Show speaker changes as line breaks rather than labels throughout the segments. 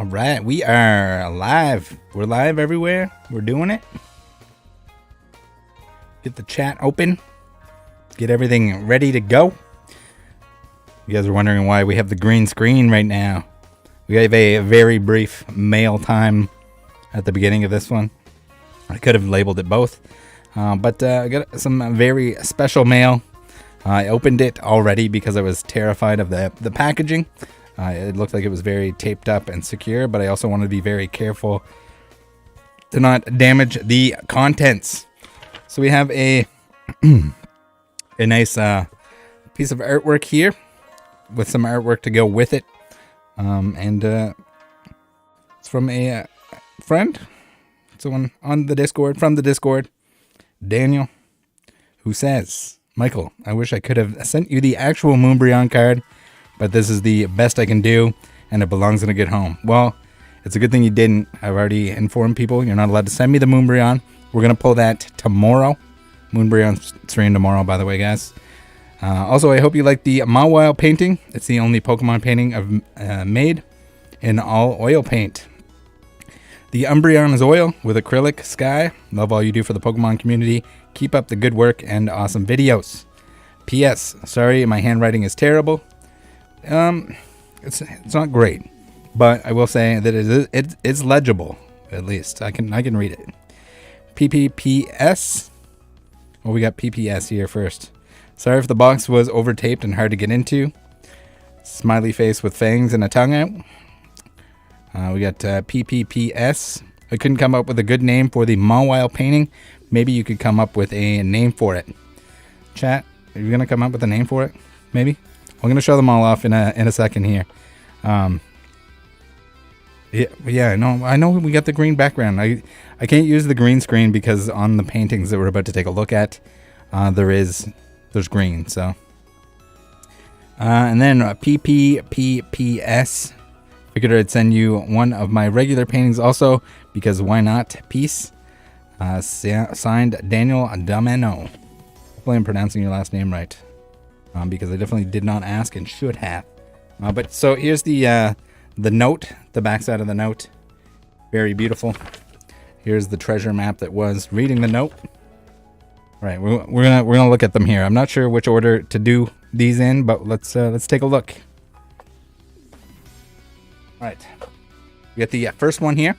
All right, we are live. We're live everywhere. We're doing it. Get the chat open. Get everything ready to go. You guys are wondering why we have the green screen right now. We have a very brief mail time at the beginning of this one. I could have labeled it both. But I got some very special mail. I opened it already because I was terrified of the packaging. It looked like it was very taped up and secure, but I also wanted to be very careful to not damage the contents. So we have a a nice piece of artwork here with some artwork to go with it. And it's from a friend, someone on the Discord, from the Discord, Daniel, who says, Michael, I wish I could have sent you the actual Moonbryon card, but this is the best I can do, and it belongs in a good home. Well, it's a good thing you didn't. I've already informed people you're not allowed to send me the Moonbryon. We're going to pull that tomorrow. Moonbryon's stream tomorrow, by the way, guys. Also, I hope you like the Mawile painting. It's the only Pokemon painting I've made in all oil paint. The Umbreon is oil with acrylic sky. Love all you do for the Pokemon community. Keep up the good work and awesome videos. P.S. Sorry, my handwriting is terrible. It's not great, but I will say that it's legible. At least I can read it. PPPS. Well, we got PPS here first. Sorry if the box was over taped and hard to get into. Smiley face with fangs and a tongue out. We got PPPS. I couldn't come up with a good name for the Mawile painting. Maybe you could come up with a name for it. Chat, are you gonna come up with a name for it? Maybe. I'm gonna show them all off in a second here. Yeah. No, I know we got the green background. I can't use the green screen because on the paintings that we're about to take a look at, there's green. So, and then PPPPS. Figured I'd send you one of my regular paintings also because why not? Peace. Signed Daniel Domeno. Hopefully I'm pronouncing your last name right. Because I definitely did not ask and should have. But so here's the note, the backside of the note. Very beautiful. Here's the treasure map that was reading the note. All right, we're gonna look at them here. I'm not sure which order to do these in, but let's take a look. All right, we got the first one here.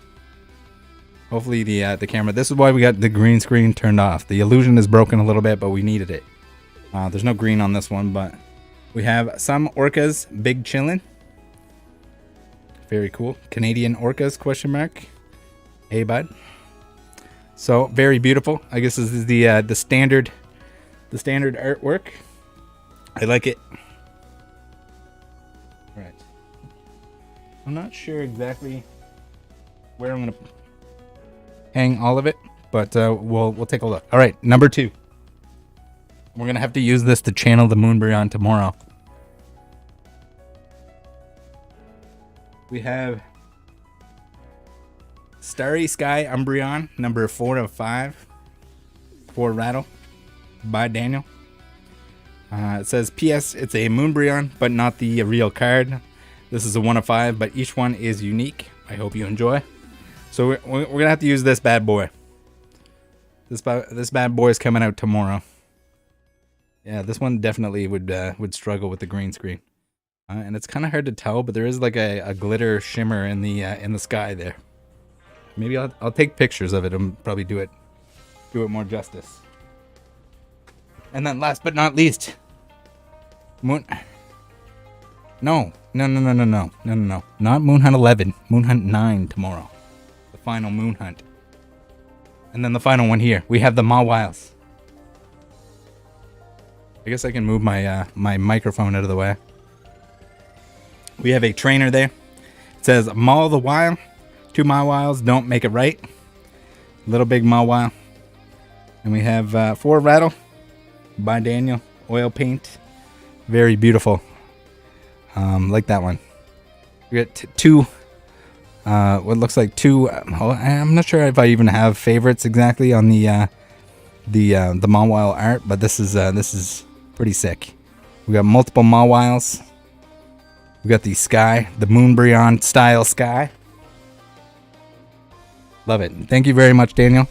Hopefully the camera. This is why we got the green screen turned off. The illusion is broken a little bit, but we needed it. There's no green on this one, but we have some orcas big chillin'. Very cool. Canadian orcas, question mark. Hey, bud. So very beautiful. I guess this is the standard artwork. I like it. All right. I'm not sure exactly where I'm gonna hang all of it, but we'll take a look. All right, number 2. We're going to have to use this to channel the Moonbryon tomorrow. We have Starry Sky Umbreon, number 4 of 5. For Rattle by Daniel. It says, P.S. It's a Moonbryon, but not the real card. This is a 1 of 5, but each one is unique. I hope you enjoy. So we're going to have to use this bad boy. This bad boy is coming out tomorrow. Yeah, this one definitely would struggle with the green screen, and it's kind of hard to tell, but there is like a glitter shimmer in the sky there. Maybe I'll take pictures of it and probably do it more justice. And then last but not least, not Moon Hunt 11, Moon Hunt 9 tomorrow, the final Moon Hunt, and then the final one here. We have the Mawiles. I guess I can move my my microphone out of the way. We have a trainer there. It says, Maw the Wild. 2 Mawiles don't make it right. Little big Mawile. And we have 4 Rattle by Daniel. Oil paint. Very beautiful. Like that one. We got 2. What looks like 2. I'm not sure if I even have favorites exactly on the Mawile art, but this is pretty sick. We got multiple Mawiles. We got the sky, the Moonbryon style sky. Love it. Thank you very much, Daniel.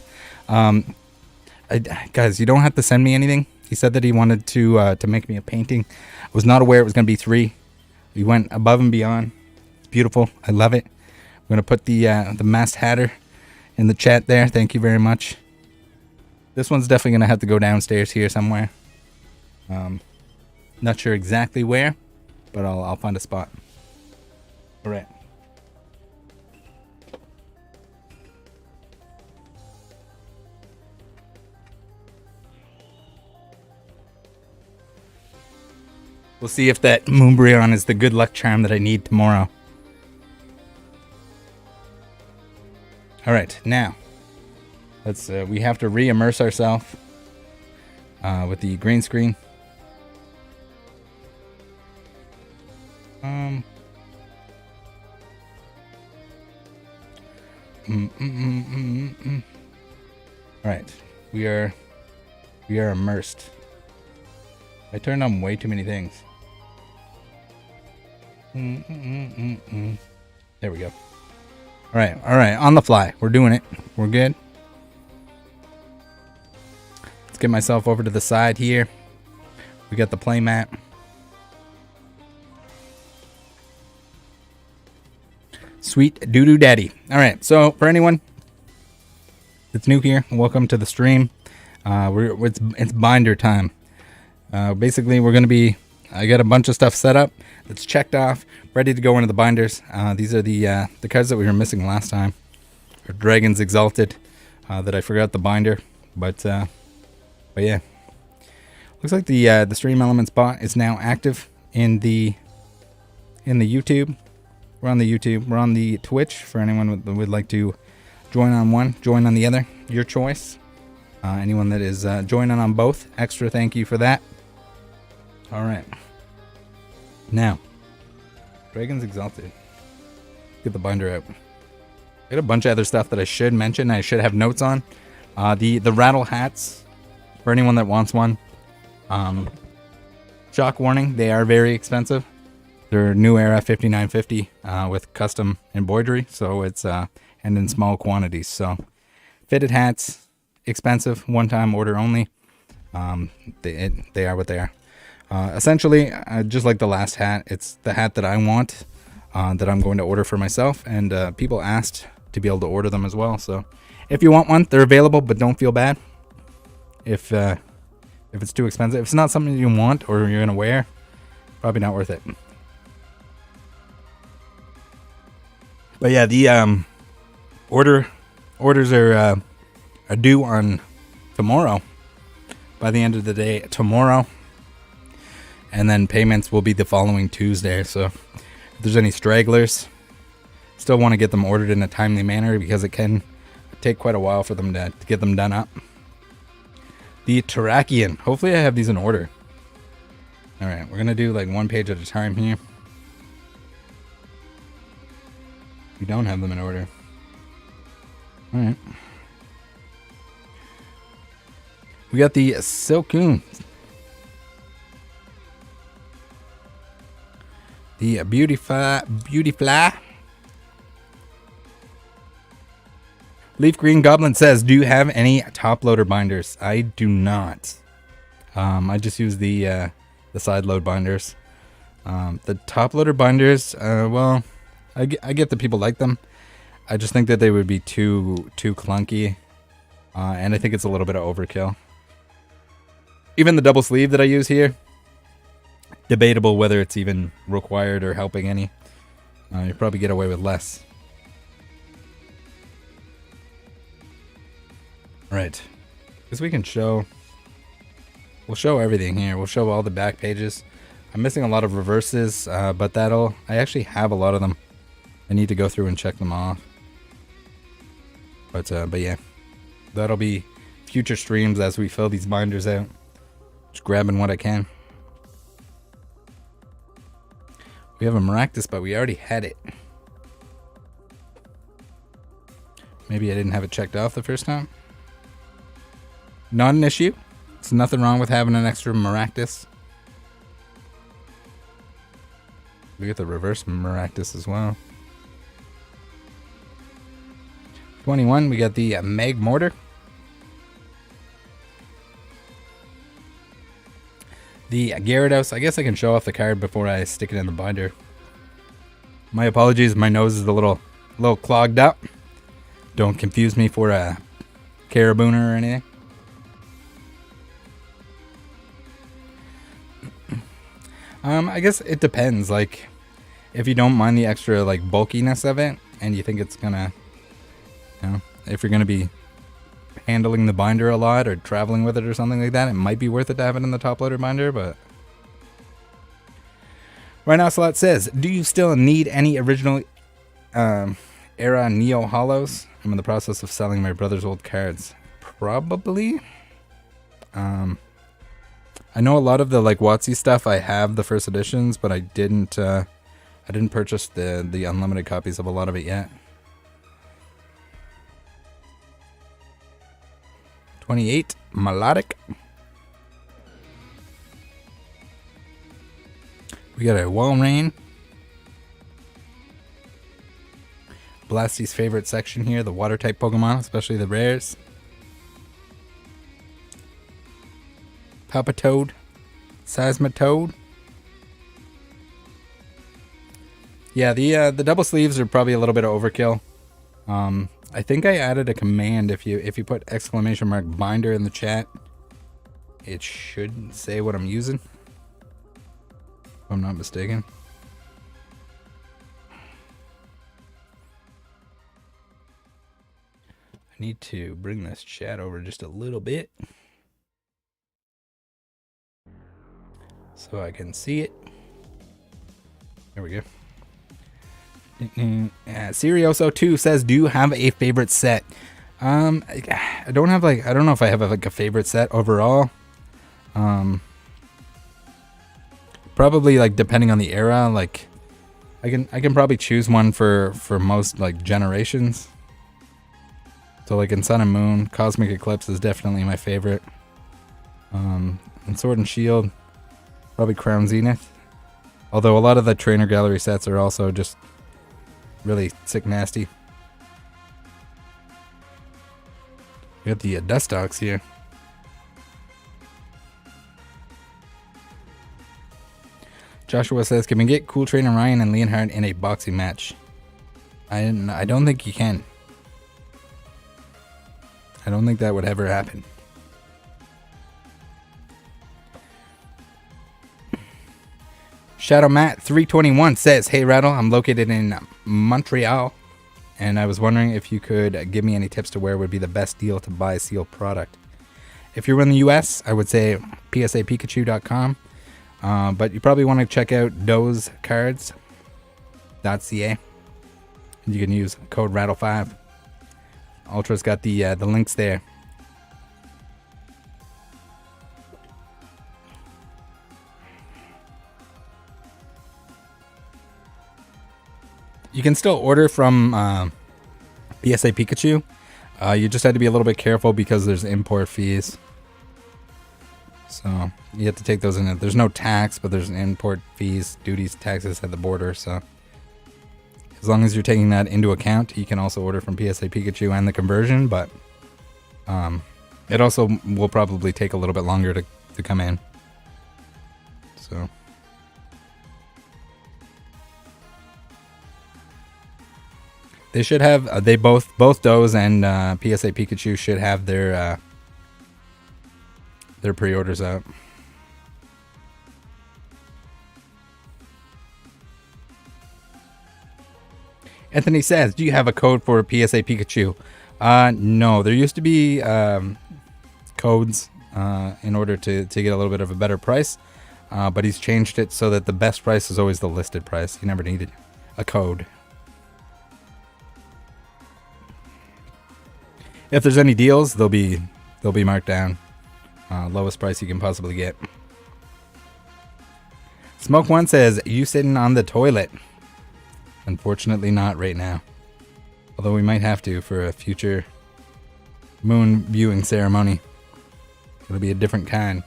Guys, you don't have to send me anything. He said that he wanted to make me a painting. I was not aware it was going to be 3. We went above and beyond. It's beautiful. I love it. I'm going to put the Masked Hatter in the chat there. Thank you very much. This one's definitely going to have to go downstairs here somewhere. Not sure exactly where, but I'll find a spot. All right. We'll see if that Moonbreon is the good luck charm that I need tomorrow. All right, now let's. We have to re-immerse ourselves with the green screen. All right, we are immersed. I turned on way too many things. There we go. All right, on the fly. We're doing it. We're good. Let's get myself over to the side here. We got the play mat. Sweet doo-doo daddy. All right, so for anyone that's new here, welcome to the stream. It's binder time. Basically, we're going to be... I got a bunch of stuff set up that's checked off, ready to go into the binders. These are the cards that we were missing last time. Or Dragons Exalted, that I forgot the binder. But yeah. Looks like the Stream Elements bot is now active in the YouTube. We're on the YouTube. We're on the Twitch for anyone that would like to join on one, join on the other. Your choice. Anyone that is joining on both, extra thank you for that. All right. Now, Dragons Exalted. Get the binder out. I got a bunch of other stuff that I should mention. I should have notes on. The rattle hats for anyone that wants one. Shock warning: they are very expensive. They're New Era 5950 with custom embroidery, so it's and in small quantities. So, fitted hats, expensive, one-time order only. They are what they are. Essentially, just like the last hat, it's the hat that I want, that I'm going to order for myself, and people asked to be able to order them as well. So if you want one, they're available, but don't feel bad if it's too expensive. If it's not something you want or you're gonna wear, probably not worth it. But yeah, the orders are due on tomorrow, by the end of the day tomorrow. And then payments will be the following Tuesday. So if there's any stragglers, still want to get them ordered in a timely manner because it can take quite a while for them to get them done up. The Terrakion. Hopefully I have these in order. All right, we're going to do like one page at a time here. We don't have them in order. All right. We got the Silcoon. The Beautifly. Leaf Green Goblin says, do you have any Toploader binders? I do not. I just use the side load binders. The Toploader binders, well, I get that people like them. I just think that they would be too clunky. And I think it's a little bit of overkill. Even the double sleeve that I use here, debatable whether it's even required or helping any. You probably get away with less. Right. Because we can show... We'll show everything here. We'll show all the back pages. I'm missing a lot of reverses, but I actually have a lot of them. I need to go through and check them off. But yeah. That'll be future streams as we fill these binders out. Just grabbing what I can. We have a Maractus, but we already had it. Maybe I didn't have it checked off the first time. Not an issue. There's nothing wrong with having an extra Maractus. We get the reverse Maractus as well. 21, we got the Meg Mortar. The Gyarados. I guess I can show off the card before I stick it in the binder. My apologies, my nose is a little clogged up. Don't confuse me for a Carabooner or anything. I guess it depends. Like, if you don't mind the extra like bulkiness of it, and you think it's gonna, you know, if you're gonna be handling the binder a lot or traveling with it or something like that, it might be worth it to have it in the top loader binder. But right now, Slot says, do you still need any original era Neo Hollows? I'm in the process of selling my brother's old cards. Probably. I know a lot of the like WotC stuff. I have the first editions, but I didn't purchase the unlimited copies of a lot of it yet. 28 Melodic. We got a Walrein. Blasty's favorite section here, the water type Pokemon, especially the rares. Papatoad, Seismitoad. Yeah, the double sleeves are probably a little bit of overkill. I think I added a command. If you put exclamation mark binder in the chat, it should say what I'm using, if I'm not mistaken. I need to bring this chat over just a little bit so I can see it. There we go. Serioso2 says, do you have a favorite set? I don't have I don't know if I have a favorite set overall. Probably like depending on the era, like I can probably choose one for most like generations. So like in Sun and Moon, Cosmic Eclipse is definitely my favorite. In Sword and Shield, probably Crown Zenith. Although a lot of the Trainer Gallery sets are also just really sick nasty. We got the Dustox here. Joshua says, can we get Cool Trainer Ryan and Leonhardt in a boxing match? I don't think you can. I don't think that would ever happen. Shadow Matt 321 says, hey Rattle, I'm located in Montreal, and I was wondering if you could give me any tips to where would be the best deal to buy a sealed product. If you're in the US, I would say psapikachu.com, but you probably want to check out dozecards.ca. You can use code Rattle5. Ultra's got the links there. You can still order from PSA Pikachu. You just have to be a little bit careful because there's import fees. So you have to take those in. There's no tax, but there's import fees, duties, taxes at the border. So as long as you're taking that into account, you can also order from PSA Pikachu and the conversion. But it also will probably take a little bit longer to come in. So. They should have, they both Doze and PSA Pikachu should have their pre-orders out. Anthony says, do you have a code for PSA Pikachu? No, there used to be codes in order to get a little bit of a better price, but he's changed it so that the best price is always the listed price. You never needed a code. If there's any deals, they'll be marked down. Lowest price you can possibly get. Smoke One says, you sitting on the toilet? Unfortunately not right now. Although we might have to for a future moon viewing ceremony. It'll be a different kind.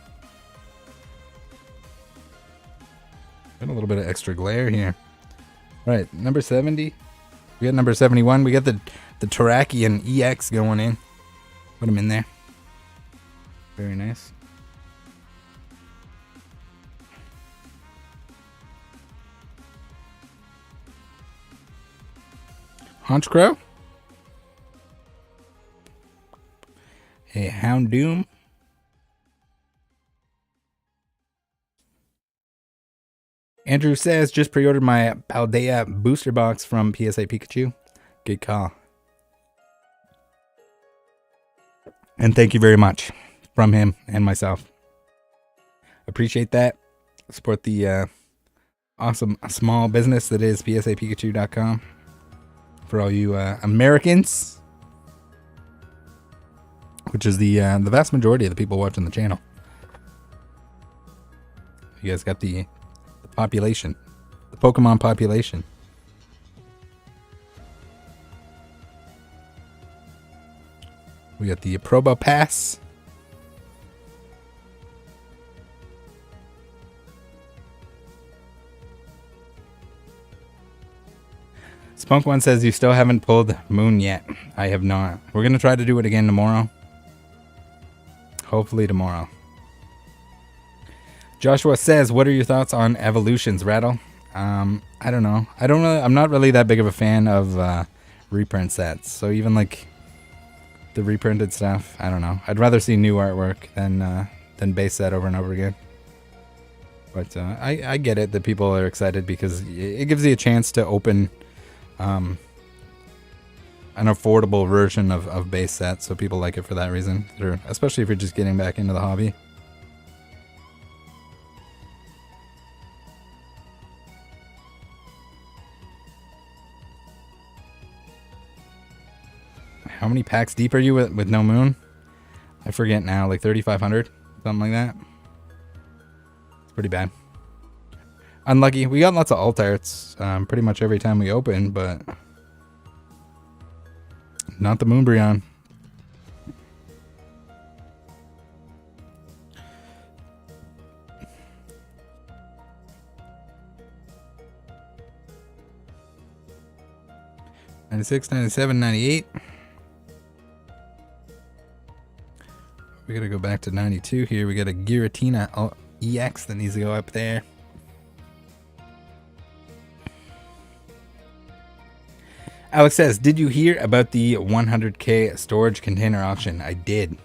Got a little bit of extra glare here. All right, number 70. We got number 71. We got the the Terrakion EX going in. Put him in there. Very nice. Honchcrow. A Houndoom. Andrew says, just pre-ordered my Paldea booster box from PSA Pikachu. Good call. And thank you very much from him and myself. Appreciate that. Support the awesome small business that is psapikachu.com. For all you Americans, which is the vast majority of the people watching the channel. You guys got the population, the Pokemon population. We got the Probo Pass. Spunk One says you still haven't pulled Moon yet. I have not. We're gonna try to do it again tomorrow. Hopefully tomorrow. Joshua says, what are your thoughts on evolutions, Rattle? I don't know. I'm not really that big of a fan of reprint sets. So even like the reprinted stuff, I don't know. I'd rather see new artwork than base set over and over again. But I get it that people are excited because it gives you a chance to open an affordable version of base sets, so people like it for that reason, especially if you're just getting back into the hobby. How many packs deep are you with no moon? I forget now, like 3,500, something like that. It's pretty bad. Unlucky. We got lots of alt arts pretty much every time we open, but not the Moonbryon. $96, $97, $98. We gotta go back to 92 here. We got a Giratina EX that needs to go up there. Alex says, did you hear about the 100k storage container auction? I did.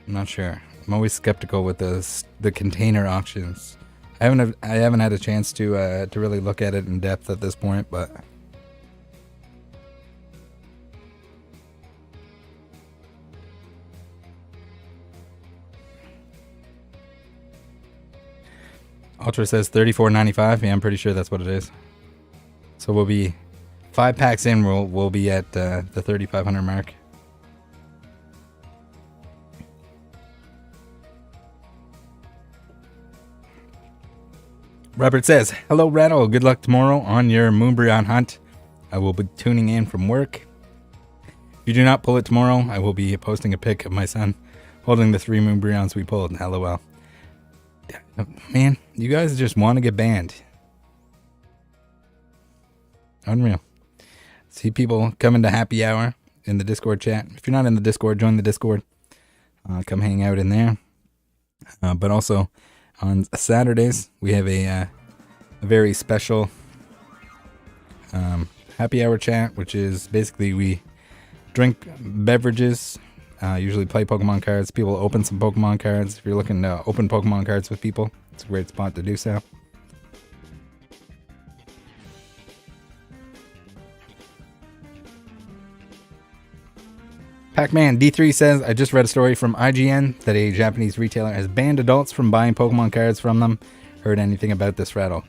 I'm not sure. I'm always skeptical with the container auctions. I haven't had a chance to really look at it in depth at this point, but Ultra says $34.95. Yeah, I'm pretty sure that's what it is. So we'll be 5 packs in. We'll be at the 3,500 mark. Robert says, hello Rattle, good luck tomorrow on your Moonbryon hunt. I will be tuning in from work. If you do not pull it tomorrow, I will be posting a pic of my son holding the 3 Moonbryons we pulled. LOL. Man, you guys just want to get banned. Unreal. See people coming to happy hour in the Discord chat. If you're not in the Discord, join the Discord. Come hang out in there. But also on Saturdays, we have a very special happy hour chat, which is basically we drink beverages, usually play Pokemon cards. People open some Pokemon cards. If you're looking to open Pokemon cards with people, it's a great spot to do so. Pac-Man D3 says, I just read a story from IGN that a Japanese retailer has banned adults from buying Pokemon cards from them. Heard anything about this, Rattle?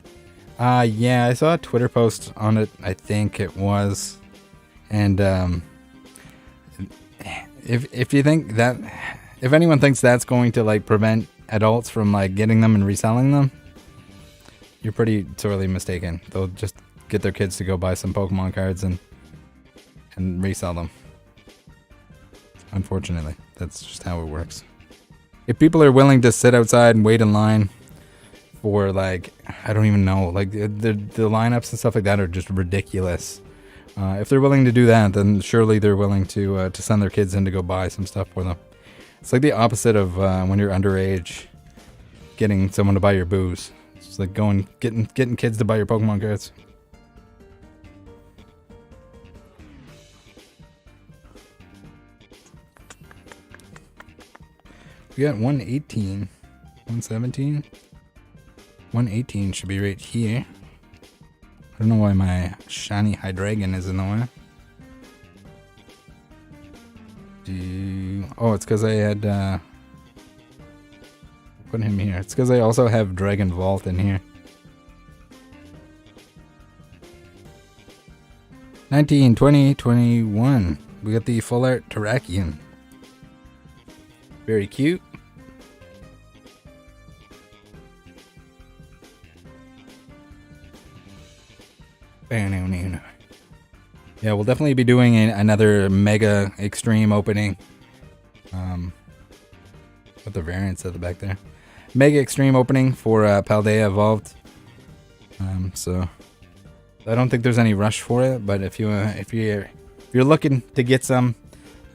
Yeah, I saw a Twitter post on it, I think it was. And if you think that, if anyone thinks that's going to like prevent adults from like getting them and reselling them, you're pretty sorely mistaken. They'll just get their kids to go buy some Pokemon cards and resell them. Unfortunately, that's just how it works. If people are willing to sit outside and wait in line for like, I don't even know, like the lineups and stuff like that are just ridiculous. If they're willing to do that, then surely they're willing to send their kids in to go buy some stuff for them. It's like the opposite of when you're underage, getting someone to buy your booze. It's like getting kids to buy your Pokemon cards. We got 118, 117, 118 should be right here. I don't know why my shiny Hydreigon is in the way. Oh, it's because I had put him here. It's because I also have Dragon Vault in here. 19, 20, 21. We got the full art Terrakion. Very cute. Yeah, we'll definitely be doing another Mega Extreme opening. What the variants at the back there? Mega Extreme opening for Paldea Evolved. So I don't think there's any rush for it, but if you're looking to get some,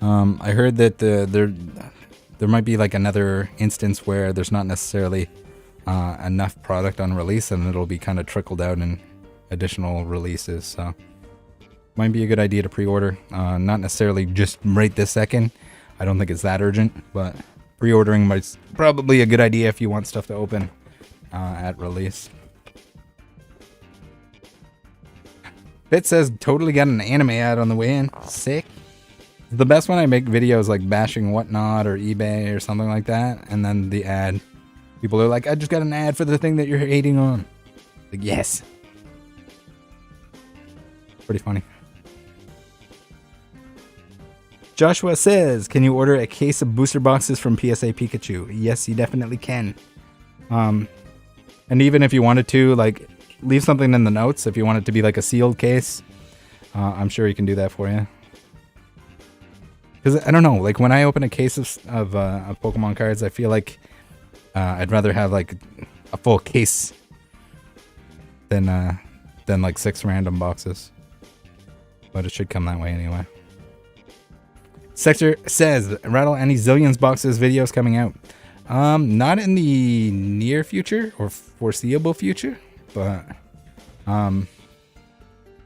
I heard that there might be like another instance where there's not necessarily enough product on release, and it'll be kind of trickled out in additional releases. So might be a good idea to pre-order. Not necessarily just right this second. I don't think it's that urgent, but pre-ordering might probably a good idea if you want stuff to open at release. Bit says totally got an anime ad on the way in. Sick. The best when I make videos like bashing Whatnot or eBay or something like that, and then the ad, people are like, I just got an ad for the thing that you're hating on. Like, yes. Pretty funny. Joshua says, can you order a case of booster boxes from PSA Pikachu? Yes, you definitely can. And even if you wanted to, like, leave something in the notes if you want it to be like a sealed case. I'm sure he can do that for you. Because I don't know, like when I open a case of Pokemon cards, I feel like I'd rather have like a full case than like 6 random boxes. But it should come that way anyway. Sector says, Rattle, any Zillions boxes videos coming out? Not in the near future or foreseeable future, but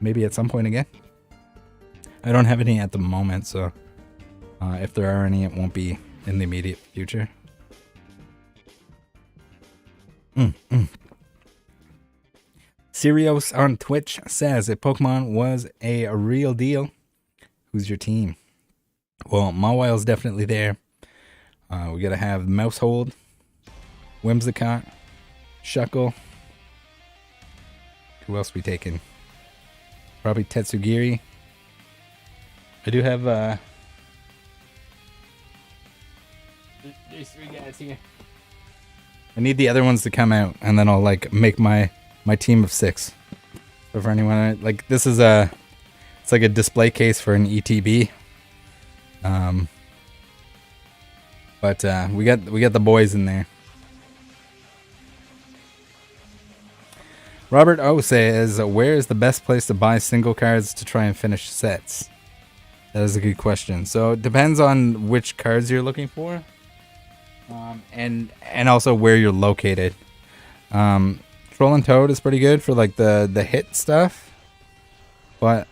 maybe at some point again. I don't have any at the moment, so if there are any, it won't be in the immediate future. Sirius on Twitch says, if Pokemon was a real deal, who's your team? Well, Mawile's definitely there. We gotta have Mousehold, Whimsicott, Shuckle. Who else we taking? Probably Tetsugiri. I do have there's 3 guys here. I need the other ones to come out, and then I'll like make my team of 6. So for anyone, like, this is it's like a display case for an ETB. But we got the boys in there. Robert O says, where is the best place to buy single cards to try and finish sets? That is a good question. So it depends on which cards you're looking for, and also where you're located. Troll and Toad is pretty good for like the hit stuff, but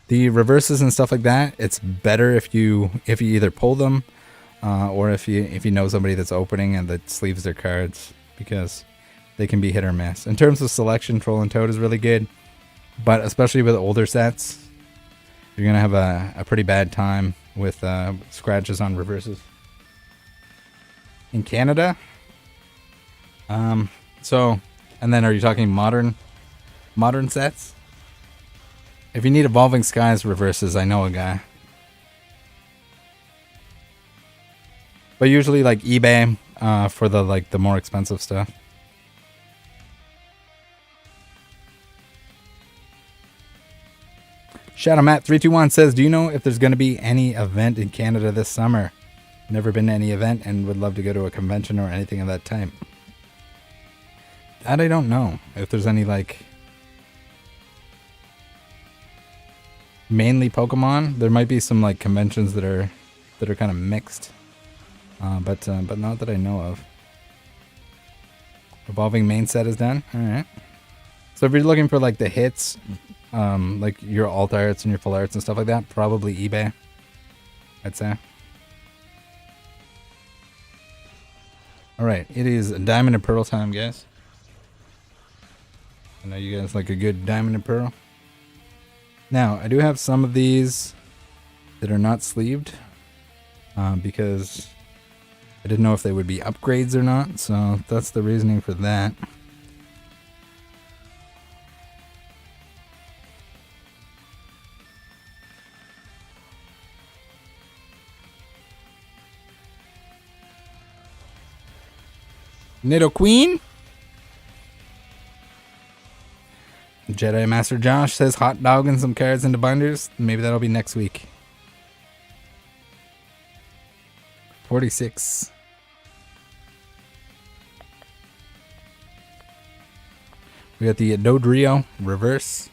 the reverses and stuff like that, it's better if you either pull them or if you know somebody that's opening and that sleeves their cards, because they can be hit or miss. In terms of selection, Troll and Toad is really good, but especially with older sets, you're gonna have a pretty bad time with scratches on reverses. In Canada, so, and then are you talking modern sets? If you need Evolving Skies reverses, I know a guy. But usually like eBay for the more expensive stuff. Shadow Matt 321 says, do you know if there's going to be any event in Canada this summer? Never been to any event and would love to go to a convention or anything of that type. That I don't know. If there's any like mainly Pokemon. There might be some like conventions that are kind of mixed, but not that I know of. Evolving main set is done. All right. So if you're looking for like the hits, like your alt arts and your full arts and stuff like that, probably eBay, I'd say. All right, it is Diamond and Pearl time, guys. I know you guys like a good Diamond and Pearl. Now, I do have some of these that are not sleeved because I didn't know if they would be upgrades or not, so that's the reasoning for that. Nidoqueen. Jedi Master Josh says hot dog and some cards into binders. Maybe that'll be next week. 46. We got the Dodrio reverse.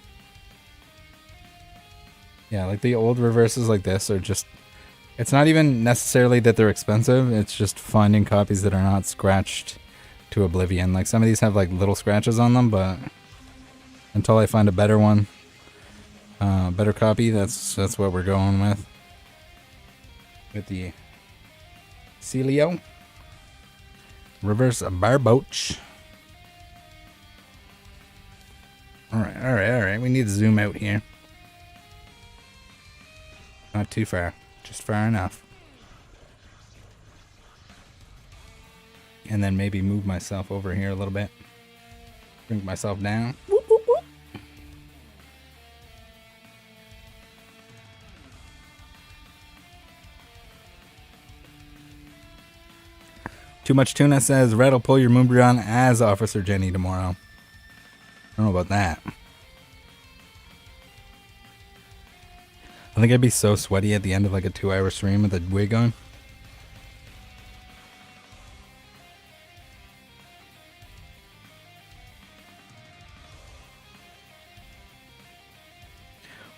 Yeah, like the old reverses like this are just... It's not even necessarily that they're expensive. It's just finding copies that are not scratched to oblivion. Like some of these have like little scratches on them, but until I find a better one, better copy, that's what we're going with. With the Celio reverse Barboach. All right. We need to zoom out here. Not too far, just far enough. And then maybe move myself over here a little bit. Bring myself down. Whoop, whoop, whoop. Too Much Tuna says, Rattle, pull your Moonbryon as Officer Jenny tomorrow. I don't know about that. I think I'd be so sweaty at the end of like a 2-hour stream with a wig on.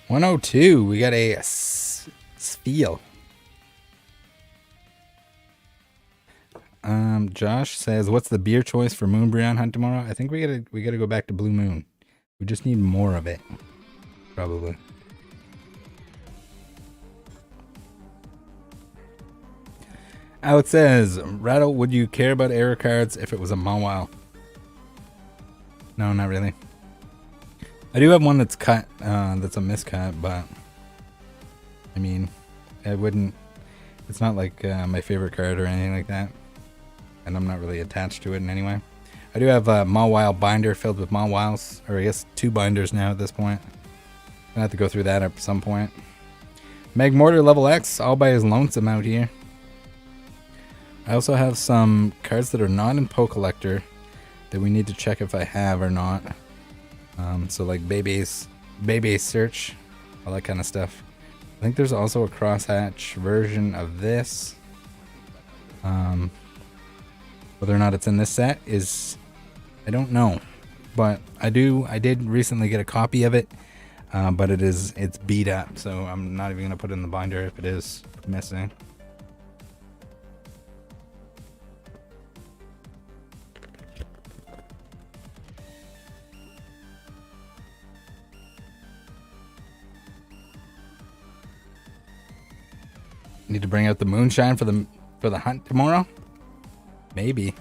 $102. We got a Spiel. Josh says, "What's the beer choice for Moonbryon hunt tomorrow?" I think we gotta go back to Blue Moon. We just need more of it, probably. Alex says, "Rattle, would you care about error cards if it was a Mawile?" No, not really. I do have one that's cut, that's a miscut, but I mean, I wouldn't. It's not like my favorite card or anything like that, and I'm not really attached to it in any way. I do have a Mawile binder filled with Mawiles, or I guess 2 binders now at this point. I'm gonna have to go through that at some point. Magmortar level X, all by his lonesome out here. I also have some cards that are not in Pokelector that we need to check if I have or not. So like Baby's Search, all that kind of stuff. I think there's also a crosshatch version of this. Whether or not it's in this set is, I don't know, but I did recently get a copy of it, but it's beat up, so I'm not even gonna put it in the binder if it is missing. Need to bring out the moonshine for the hunt tomorrow? Maybe.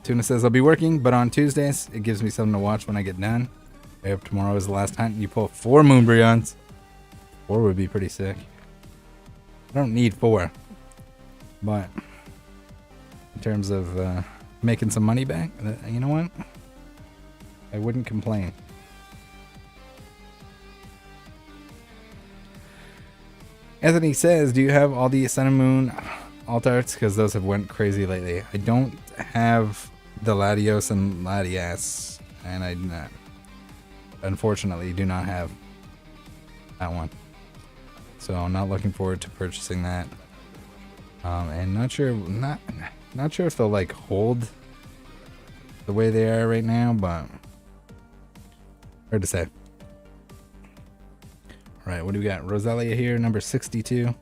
Tuna says, "I'll be working, but on Tuesdays, it gives me something to watch when I get done. I hope tomorrow is the last hunt and you pull 4 Moonbryons. 4 would be pretty sick. I don't need 4. But in terms of making some money back, you know what? I wouldn't complain." Anthony says, "Do you have all the Sun and Moon alt arts? Because those have went crazy lately." I don't have the Latios and Latias, and I unfortunately do not have that one. So I'm not looking forward to purchasing that. And not sure if they'll like hold the way they are right now, but Hard to say. All right, what do we got? Roselia here, number 62.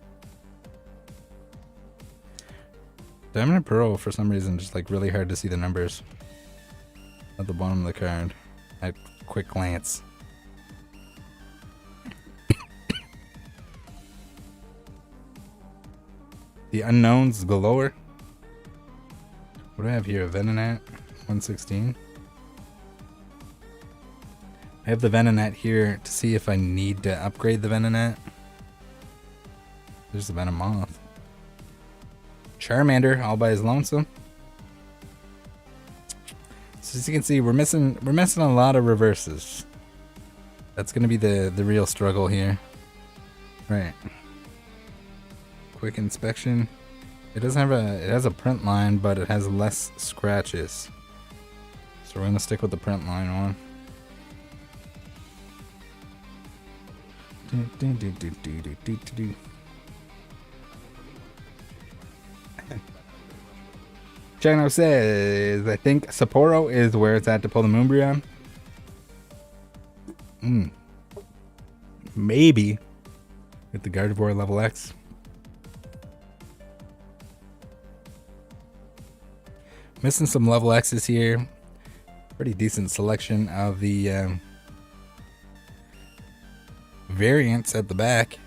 Diamond and Pearl, for some reason, just like really hard to see the numbers at the bottom of the card at quick glance. The unknowns galore. What do I have here? Venonat 116. I have the Venonat here to see if I need to upgrade the Venonat. There's the Venomoth. Charmander all by his lonesome. So as you can see, we're missing a lot of reverses. That's gonna be the real struggle here. Right. Quick inspection. It doesn't have it has a print line, but it has less scratches. So we're gonna stick with the print line on. Chano says, I think Sapporo is where it's at to pull the Moonbreon. Maybe with the Gardevoir level X. Missing some level X's here. Pretty decent selection of the variants at the back.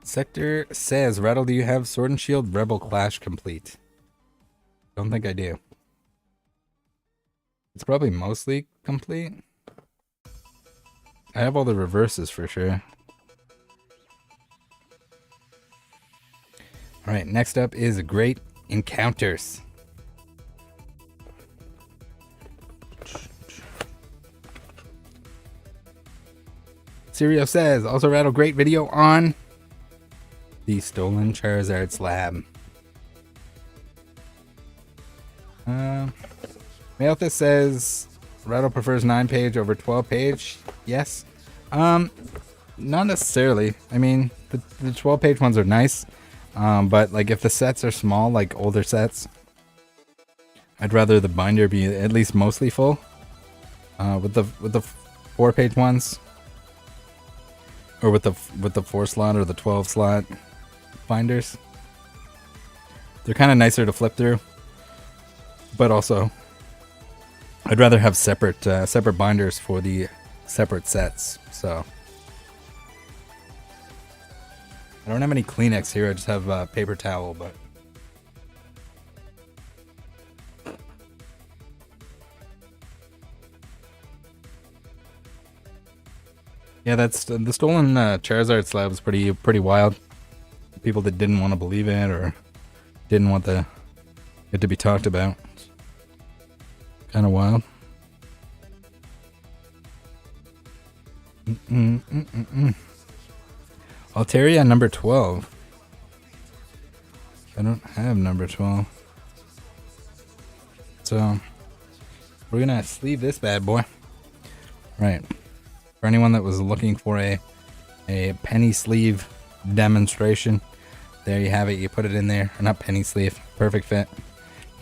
Sector says, Rattle, do you have Sword and Shield Rebel Clash complete? Don't think I do. It's probably mostly complete. I have all the reverses for sure. Alright, next up is Great Encounters. Sirio says, also Rattle, great video on the stolen Charizard slab. Malthus says, Rattle prefers 9-page over 12-page. Yes. Not necessarily. I mean, the 12-page ones are nice. But like if the sets are small, like older sets, I'd rather the binder be at least mostly full. With the 4-page ones, or with the 4-slot or the 12-slot binders, they're kind of nicer to flip through. But also, I'd rather have separate binders for the separate sets. So. I don't have any Kleenex here, I just have paper towel, but... Yeah, that's the stolen Charizard slab is pretty wild. People that didn't want to believe it or didn't want it to be talked about. Kind of wild. Altaria number 12. I don't have number 12. So we're gonna sleeve this bad boy. Right. For anyone that was looking for a penny sleeve demonstration, there you have it. You put it in there. Or not penny sleeve, perfect fit.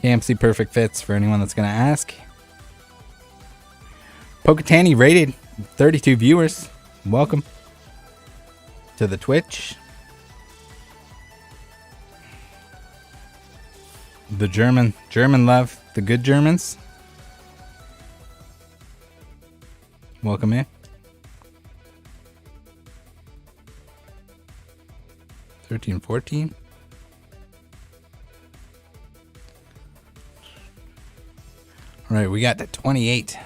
KMC Perfect Fits for anyone that's gonna ask. Poketani rated 32 viewers. Welcome to the Twitch. The German love, the good Germans. Welcome in. 13, 14. All right, we got the 28.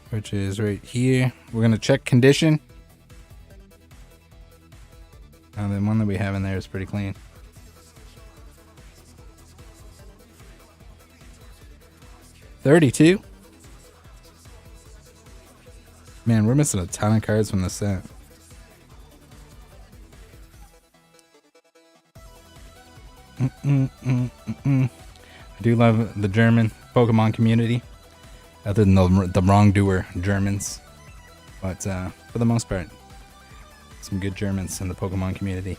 Which is right here. We're going to check condition. The one that we have in there is pretty clean. $32. Man, we're missing a ton of cards from the set. I do love the German Pokemon community. Other than the wrongdoer Germans. But for the most part, some good Germans in the Pokemon community.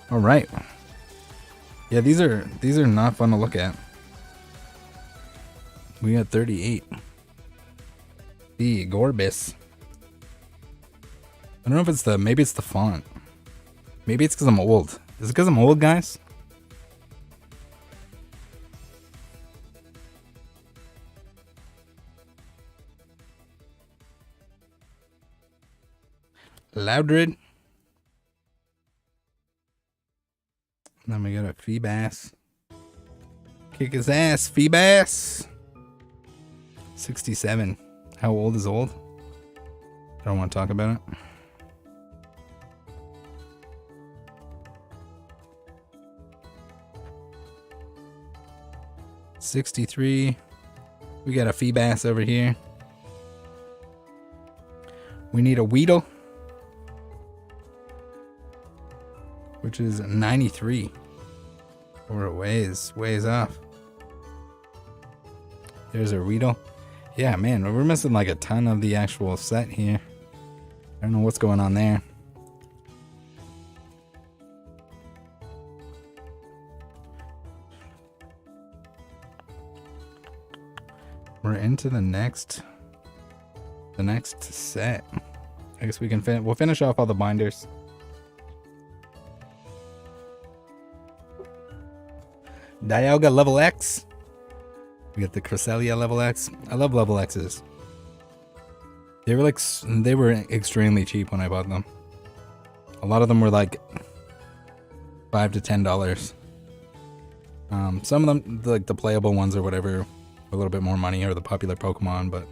All right. Yeah, these are not fun to look at. We got 38. The Gorbis. I don't know if it's maybe it's the font. Maybe it's because I'm old. Is it because I'm old, guys? Loudred. Then we got a Feebass. Kick his ass, Feebass. 67. How old is old? I don't want to talk about it. $63. We got a Feebass over here. We need a Weedle, which is 93. Or a ways off. There's a Weedle. Yeah, man, we're missing like a ton of the actual set here. I don't know what's going on there. We're into the next set. I guess we can we'll finish off all the binders. Dialga level X. We got the Cresselia level X. I love level X's. They were extremely cheap when I bought them. A lot of them were like $5 to $10. Some of them, like the playable ones or whatever, a little bit more money, or the popular Pokemon. But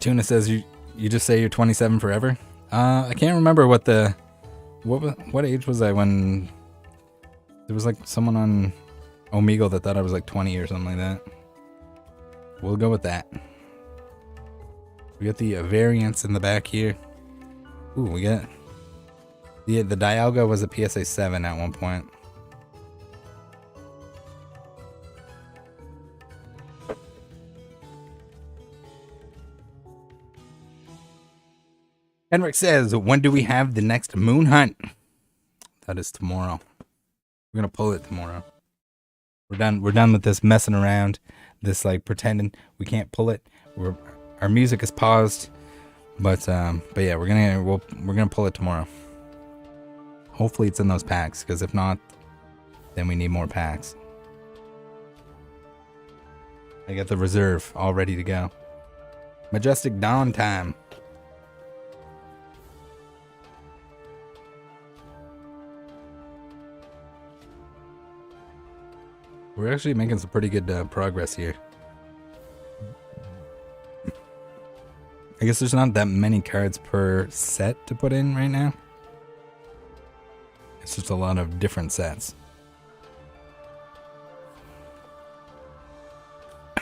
Tuna says you just say you're 27 forever. I can't remember what age was I when there was like someone on Omegle that thought I was like 20 or something like that. We'll go with that. We got the variants in the back here. Ooh, we got the Dialga was a PSA 7 at one point. Henrik says, when do we have the next moon hunt? That is tomorrow. We're gonna pull it tomorrow. We're done with this messing around, this like pretending we can't pull it. Our music is paused, but yeah, we're gonna pull it tomorrow. Hopefully it's in those packs, because if not, then we need more packs. I got the reserve all ready to go. Majestic Downtime. We're actually making some pretty good progress here. I guess there's not that many cards per set to put in right now. It's just a lot of different sets.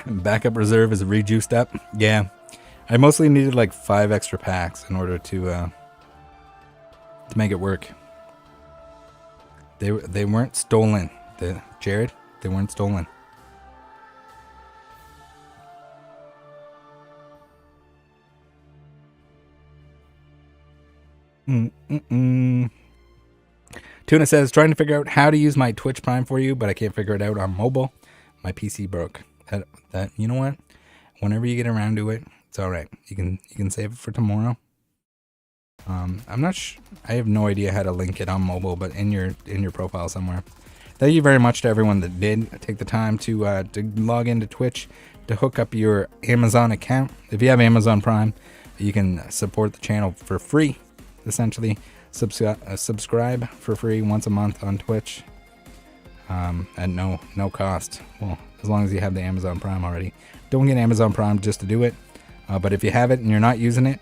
Backup reserve is rejuiced up. Yeah, I mostly needed like 5 extra packs in order to make it work. They weren't stolen. Jared. They weren't stolen. Tuna says, trying to figure out how to use my Twitch Prime for you, but I can't figure it out on mobile. My PC broke. That you know what? Whenever you get around to it, it's all right. You can save it for tomorrow. I'm not I have no idea how to link it on mobile, but in your profile somewhere. Thank you very much to everyone that did take the time to log into Twitch, to hook up your Amazon account. If you have Amazon Prime, you can support the channel for free, essentially. Subscribe for free once a month on Twitch at no cost. Well, as long as you have the Amazon Prime already. Don't get Amazon Prime just to do it, but if you have it and you're not using it,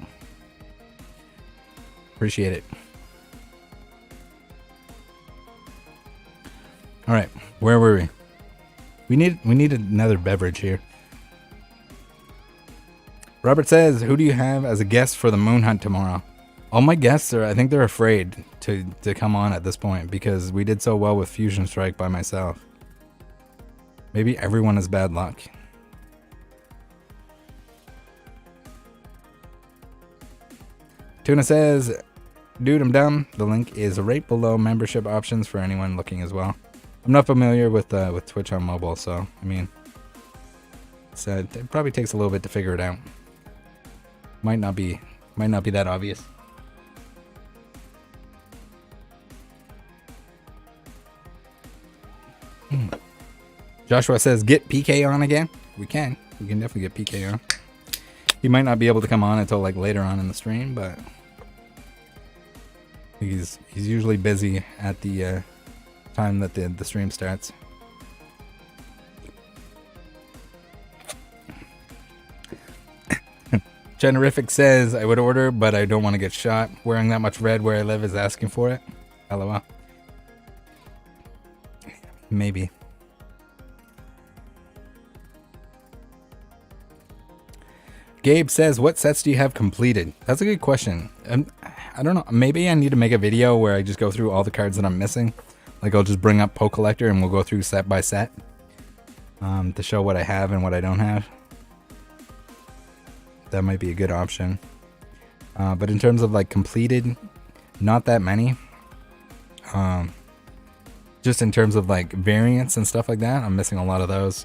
appreciate it. All right, where were we? We need another beverage here. Robert says, who do you have as a guest for the moon hunt tomorrow? All my guests I think they're afraid to come on at this point, because we did so well with Fusion Strike by myself. Maybe everyone is bad luck. Tuna says, dude, I'm dumb. The link is right below membership options for anyone looking as well. I'm not familiar with Twitch on mobile, so I mean, it probably takes a little bit to figure it out. Might not be that obvious. Joshua says, get PK on again. We can definitely get PK on. He might not be able to come on until like later on in the stream, but he's usually busy at the time that the stream starts. Generific says, I would order, but I don't want to get shot. Wearing that much red where I live is asking for it. LOL. Maybe. Gabe says, what sets do you have completed? That's a good question. I don't know. Maybe I need to make a video where I just go through all the cards that I'm missing. Like I'll just bring up Poke Collector and we'll go through set by set to show what I have and what I don't have. That might be a good option. But in terms of like completed, not that many. Just in terms of like variants and stuff like that, I'm missing a lot of those.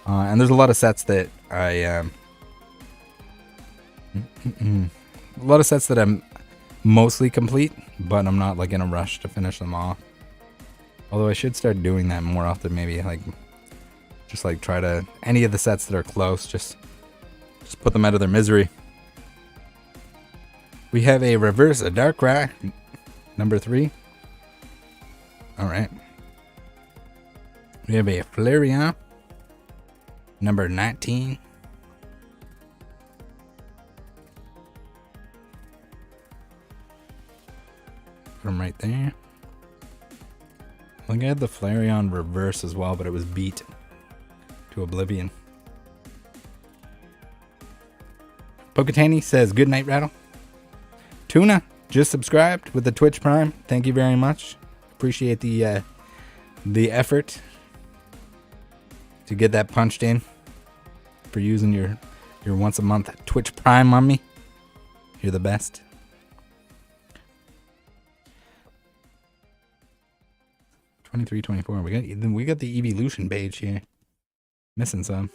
And there's a lot of sets that a lot of sets that I'm mostly complete, but I'm not like in a rush to finish them off. Although I should start doing that more often, maybe like just like try to any of the sets that are close, just put them out of their misery. We have a reverse a Darkrai number 3. All right. We have a Flareon number 19. From right there. I think I had the Flareon reverse as well, but it was beat to oblivion. Poketani says, good night, Rattle. Tuna just subscribed with the Twitch Prime. Thank you very much. Appreciate the effort to get that punched in for using your once a month Twitch Prime on me. You're the best. $23.24. We got the evolution page here. Missing some.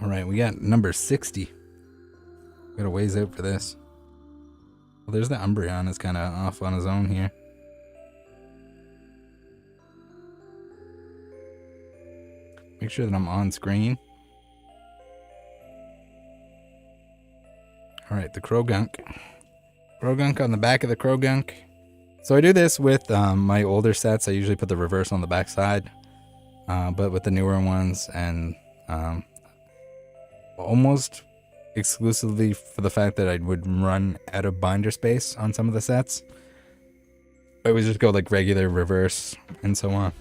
All right, we got number 60. Got a ways out for this. Well, there's the Umbreon. Is kind of off on his own here. Make sure that I'm on screen. All right, the Krogunk. Krogunk on the back of the Krogunk. So I do this with my older sets. I usually put the reverse on the back side. But with the newer ones and almost exclusively for the fact that I would run out of binder space on some of the sets, I would just go like regular reverse and so on.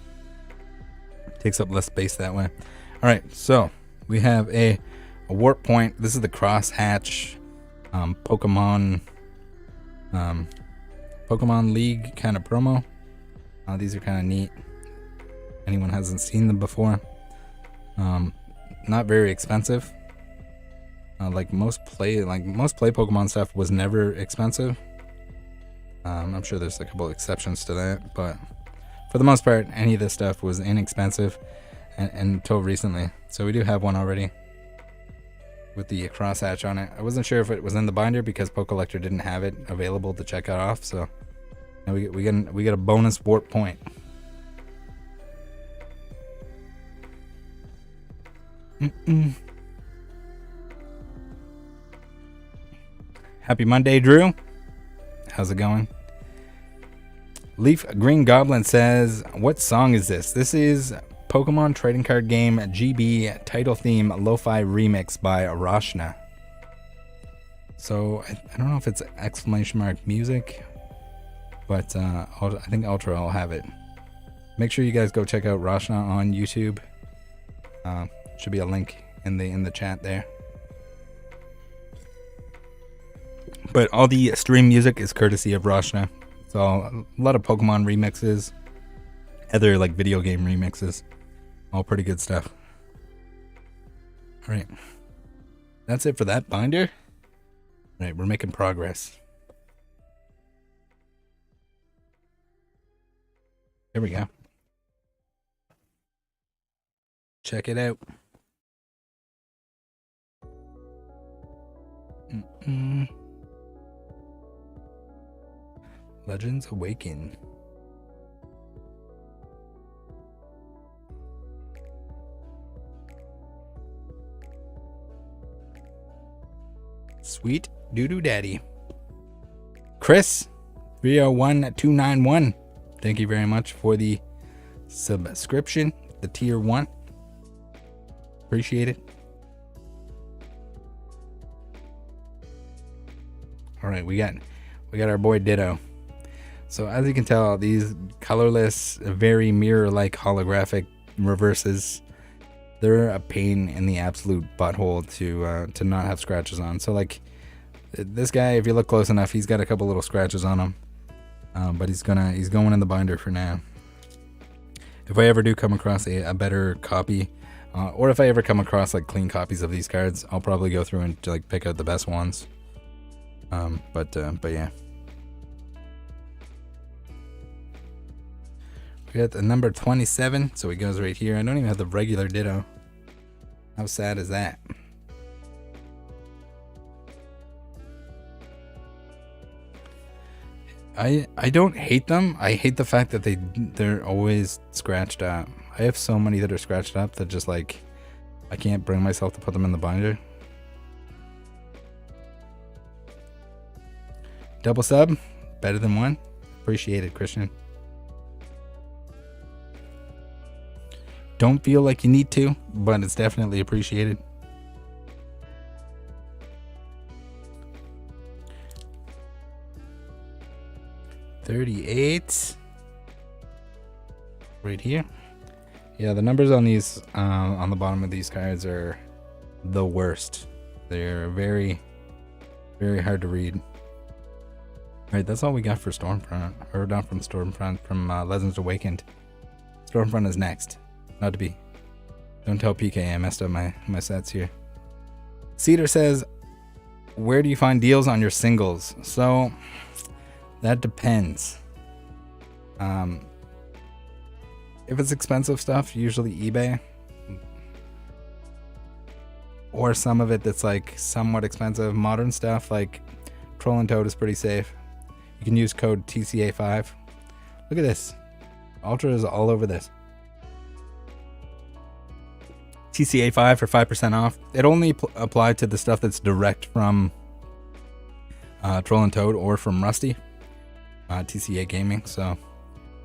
Takes up less space that way. All right, so we have a warp point. This is the crosshatch Pokemon League kind of promo. These are kind of neat. Anyone hasn't seen them before. Not very expensive. Like most play Pokemon stuff was never expensive. I'm sure there's a couple exceptions to that, but for the most part, any of this stuff was inexpensive until recently. So we do have one already with the crosshatch on it. I wasn't sure if it was in the binder because Poke Collector didn't have it available to check it off. So now we get a bonus warp point. Happy Monday, Drew. How's it going? Leaf Green Goblin says, what song is this? This is Pokemon Trading Card Game GB title theme Lo-Fi Remix by Arashna. So I don't know if it's exclamation mark music, but I think Ultra will have it. Make sure you guys go check out Rashna on YouTube. Should be a link in the chat there. But all the stream music is courtesy of Rashna. So a lot of Pokemon remixes, other like video game remixes, all pretty good stuff. All right, That's it for that binder. Right, we're making progress. Here we go. Check it out. Legends Awaken. Sweet doo-doo daddy. Chris, Brio 1291. Thank you very much for the subscription, the tier 1. Appreciate it. All right, we got our boy Ditto. So as you can tell, these colorless, very mirror-like holographic reverses, they're a pain in the absolute butthole to not have scratches on. So like this guy, if you look close enough, he's got a couple little scratches on him, but he's going in the binder for now. If I ever do come across a better copy, or if I ever come across like clean copies of these cards, I'll probably go through and like pick out the best ones. But yeah. We got the number 27, so he goes right here. I don't even have the regular Ditto. How sad is that? I don't hate them. I hate the fact that they're always scratched up. I have so many that are scratched up that just like I can't bring myself to put them in the binder. Double sub, better than one. Appreciate it, Christian. Don't feel like you need to, but it's definitely appreciated. $38 right here. Yeah, the numbers on these on the bottom of these cards are the worst. They're very, very hard to read. All right, that's all we got for Stormfront, or not from Stormfront, from Legends Awakened. Stormfront is next. Not to be. Don't tell PK I messed up my sets here. Cedar says, where do you find deals on your singles? So that depends. If it's expensive stuff, usually eBay. Or some of it that's like somewhat expensive. Modern stuff like Troll and Toad is pretty safe. You can use code TCA5. Look at this. Ultra is all over this. TCA5 for 5% off. It only applied to the stuff that's direct from Troll and Toad or from Rusty. TCA Gaming. So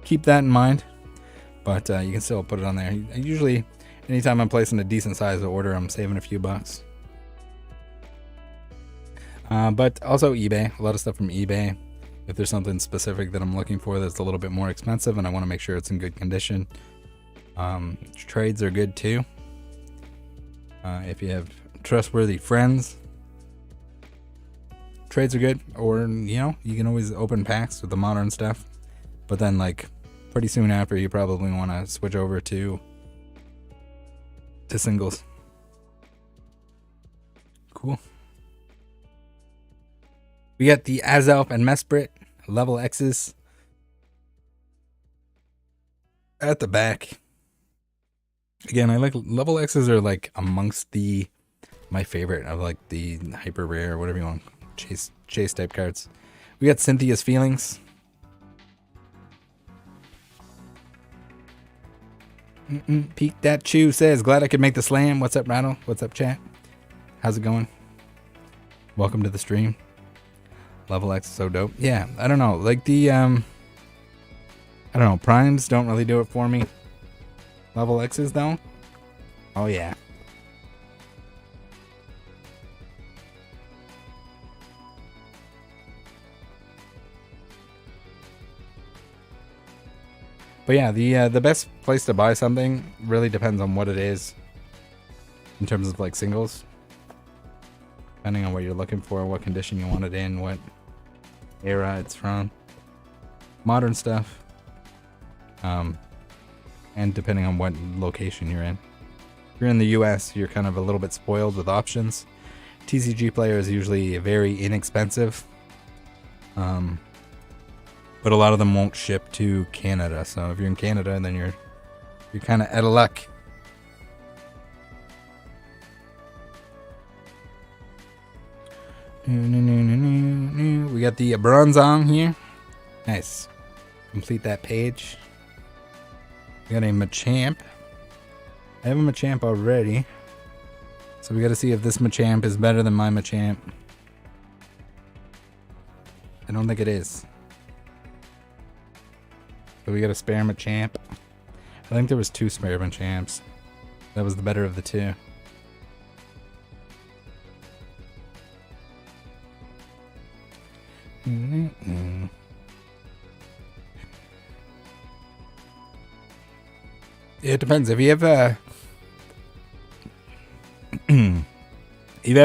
keep that in mind. But you can still put it on there. Usually, anytime I'm placing a decent size order, I'm saving a few bucks. But also eBay. A lot of stuff from eBay. If there's something specific that I'm looking for that's a little bit more expensive and I want to make sure it's in good condition. Trades are good too. If you have trustworthy friends, trades are good. Or, you know, you can always open packs with the modern stuff. But then, like, pretty soon after, you probably want to switch over to singles. Cool. We got the Azelf and Mesprit level X's at the back. Again, I like level X's are like amongst my favorite of like the hyper rare, whatever you want, chase type cards. We got Cynthia's Feelings. Peek that chew says, glad I could make the slam. What's up, Rattle? What's up, chat? How's it going? Welcome to the stream. Level X is so dope. Yeah, I don't know. Like the I don't know, primes don't really do it for me. Level X's though? Oh yeah. But yeah, the best place to buy something really depends on what it is in terms of like singles. Depending on what you're looking for, what condition you want it in, what era it's from. Modern stuff. And depending on what location you're in. If you're in the US, you're kind of a little bit spoiled with options. TCG player is usually very inexpensive. But a lot of them won't ship to Canada. So if you're in Canada, then you're kind of out of luck. We got the Bronzong here. Nice. Complete that page. We got a Machamp. I have a Machamp already. So we got to see if this Machamp is better than my Machamp. I don't think it is. So we got a spare Machamp. I think there was 2 spare Machamps. That was the better of the 2. It depends. If you have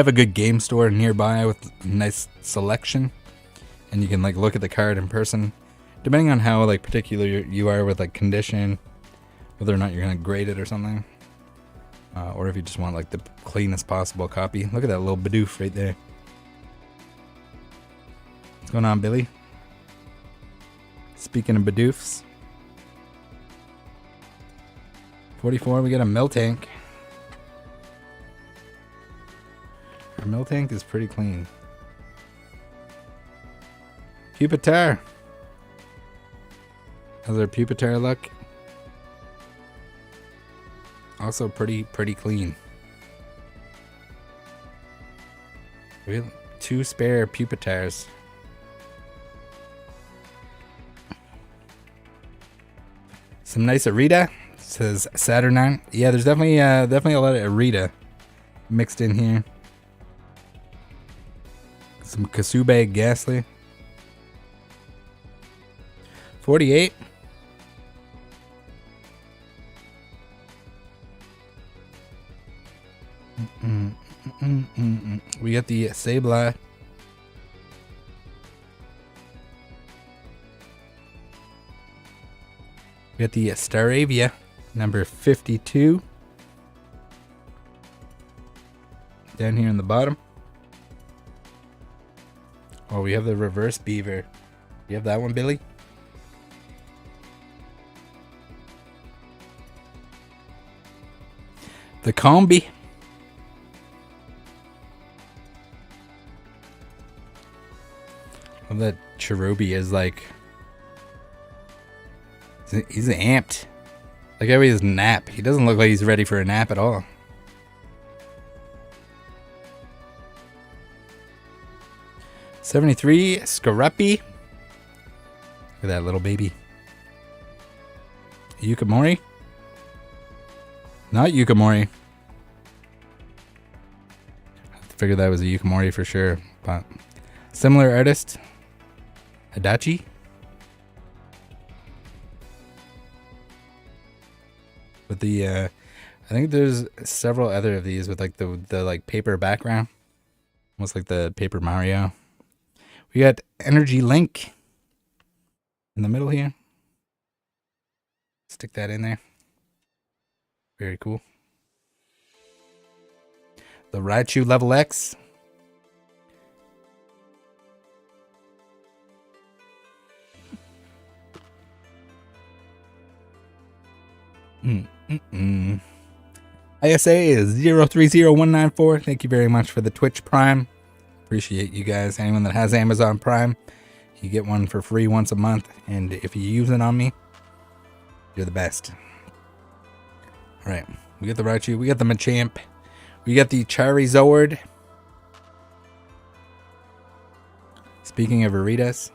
a good game store nearby with a nice selection, and you can like look at the card in person, depending on how like particular you are with like condition, whether or not you're gonna grade it or something, or if you just want like the cleanest possible copy. Look at that little Bidoof right there. What's going on, Billy? Speaking of Bidoofs, 44, we got a Miltank. Our Miltank is pretty clean. Pupitar. How's our Pupitar look? Also pretty clean. We have 2 spare Pupitars. Some nice Arita. It says Saturnine. Yeah, there's definitely a lot of Arita mixed in here. Some Kasube Ghastly. 48. We got the Sableye. We got the Staravia, number 52. Down here in the bottom. Oh, we have the Reverse Beaver. You have that one, Billy? The Combi. Well, that Cherubi is like... He's amped. Like how he is nap. He doesn't look like he's ready for a nap at all. $73, Scaruppi. Look at that little baby. Yukamori. Not Yukamori. I figured that was a Yukamori for sure. But similar artist. Adachi. With the I think there's several other of these with like the like paper background. Almost like the Paper Mario. We got Energy Link in the middle here. Stick that in there. Very cool. The Raichu Level X. ISA is 030194. Thank you very much for the Twitch Prime. Appreciate you guys. Anyone that has Amazon Prime, you get one for free once a month. And if you use it on me, you're the best. Alright, we got the Raichu, we got the Machamp, we got the Charizard. Speaking of Aritas,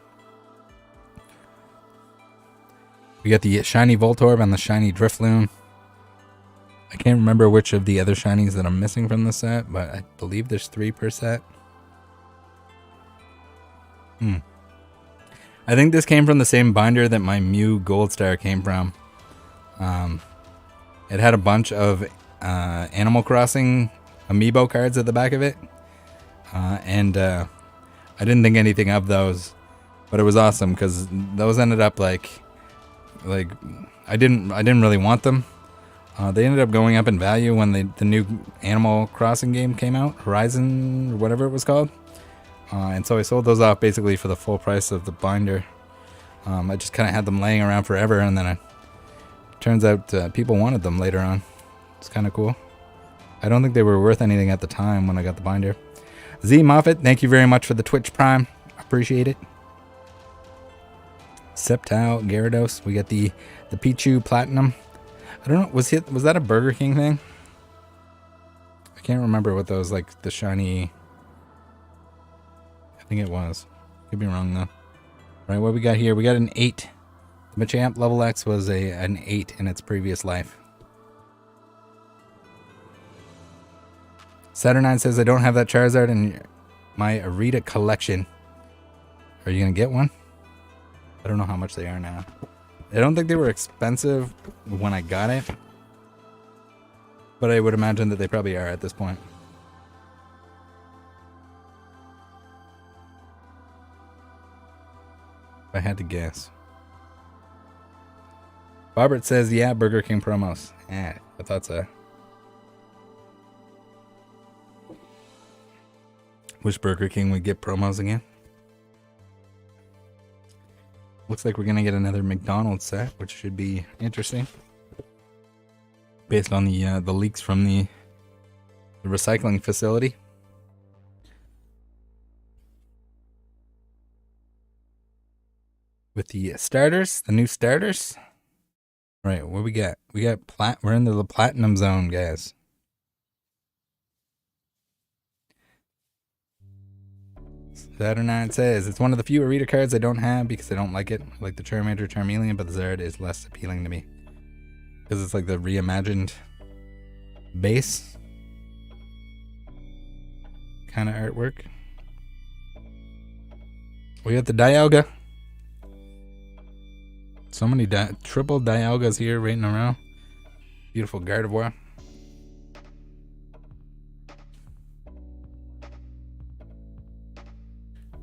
we got the shiny Voltorb and the shiny Drifloon. I can't remember which of the other shinies that I'm missing from the set, but I believe there's 3 per set. I think this came from the same binder that my Mew Gold Star came from. It had a bunch of Animal Crossing amiibo cards at the back of it. And I didn't think anything of those, but it was awesome because those ended up like I didn't really want them, They ended up going up in value when the new Animal Crossing game came out, Horizon or whatever it was called. And so I sold those off basically for the full price of the binder. I just kind of had them laying around forever, and then it turns out people wanted them later on. It's kind of cool. I don't think they were worth anything at the time when I got the binder. Z Moffat, thank you very much for the Twitch Prime. Appreciate it. Septile Gyarados, we got the Pichu Platinum. I don't know, was that a Burger King thing? I can't remember what those, like the shiny. I think it was. Could be wrong though. All right, what we got here? We got an 8. The Machamp Level X was an 8 in its previous life. Saturnine says, I don't have that Charizard in my Arita collection. Are you going to get one? I don't know how much they are now. I don't think they were expensive when I got it. But I would imagine that they probably are at this point. If I had to guess. Bobbert says, yeah, Burger King promos. Yeah, I thought so. Wish Burger King would get promos again. Looks like we're going to get another McDonald's set, which should be interesting. Based on the leaks from the recycling facility. With the starters, the new starters. All right, what we got? We got we're into the platinum zone, guys. Saturnine says, it's one of the few Arita cards I don't have because I don't like it. I like the Charmander, Charmeleon, but the Zard is less appealing to me. Because it's like the reimagined base kind of artwork. We got the Dialga. So many triple Dialgas here right in a row. Beautiful Gardevoir.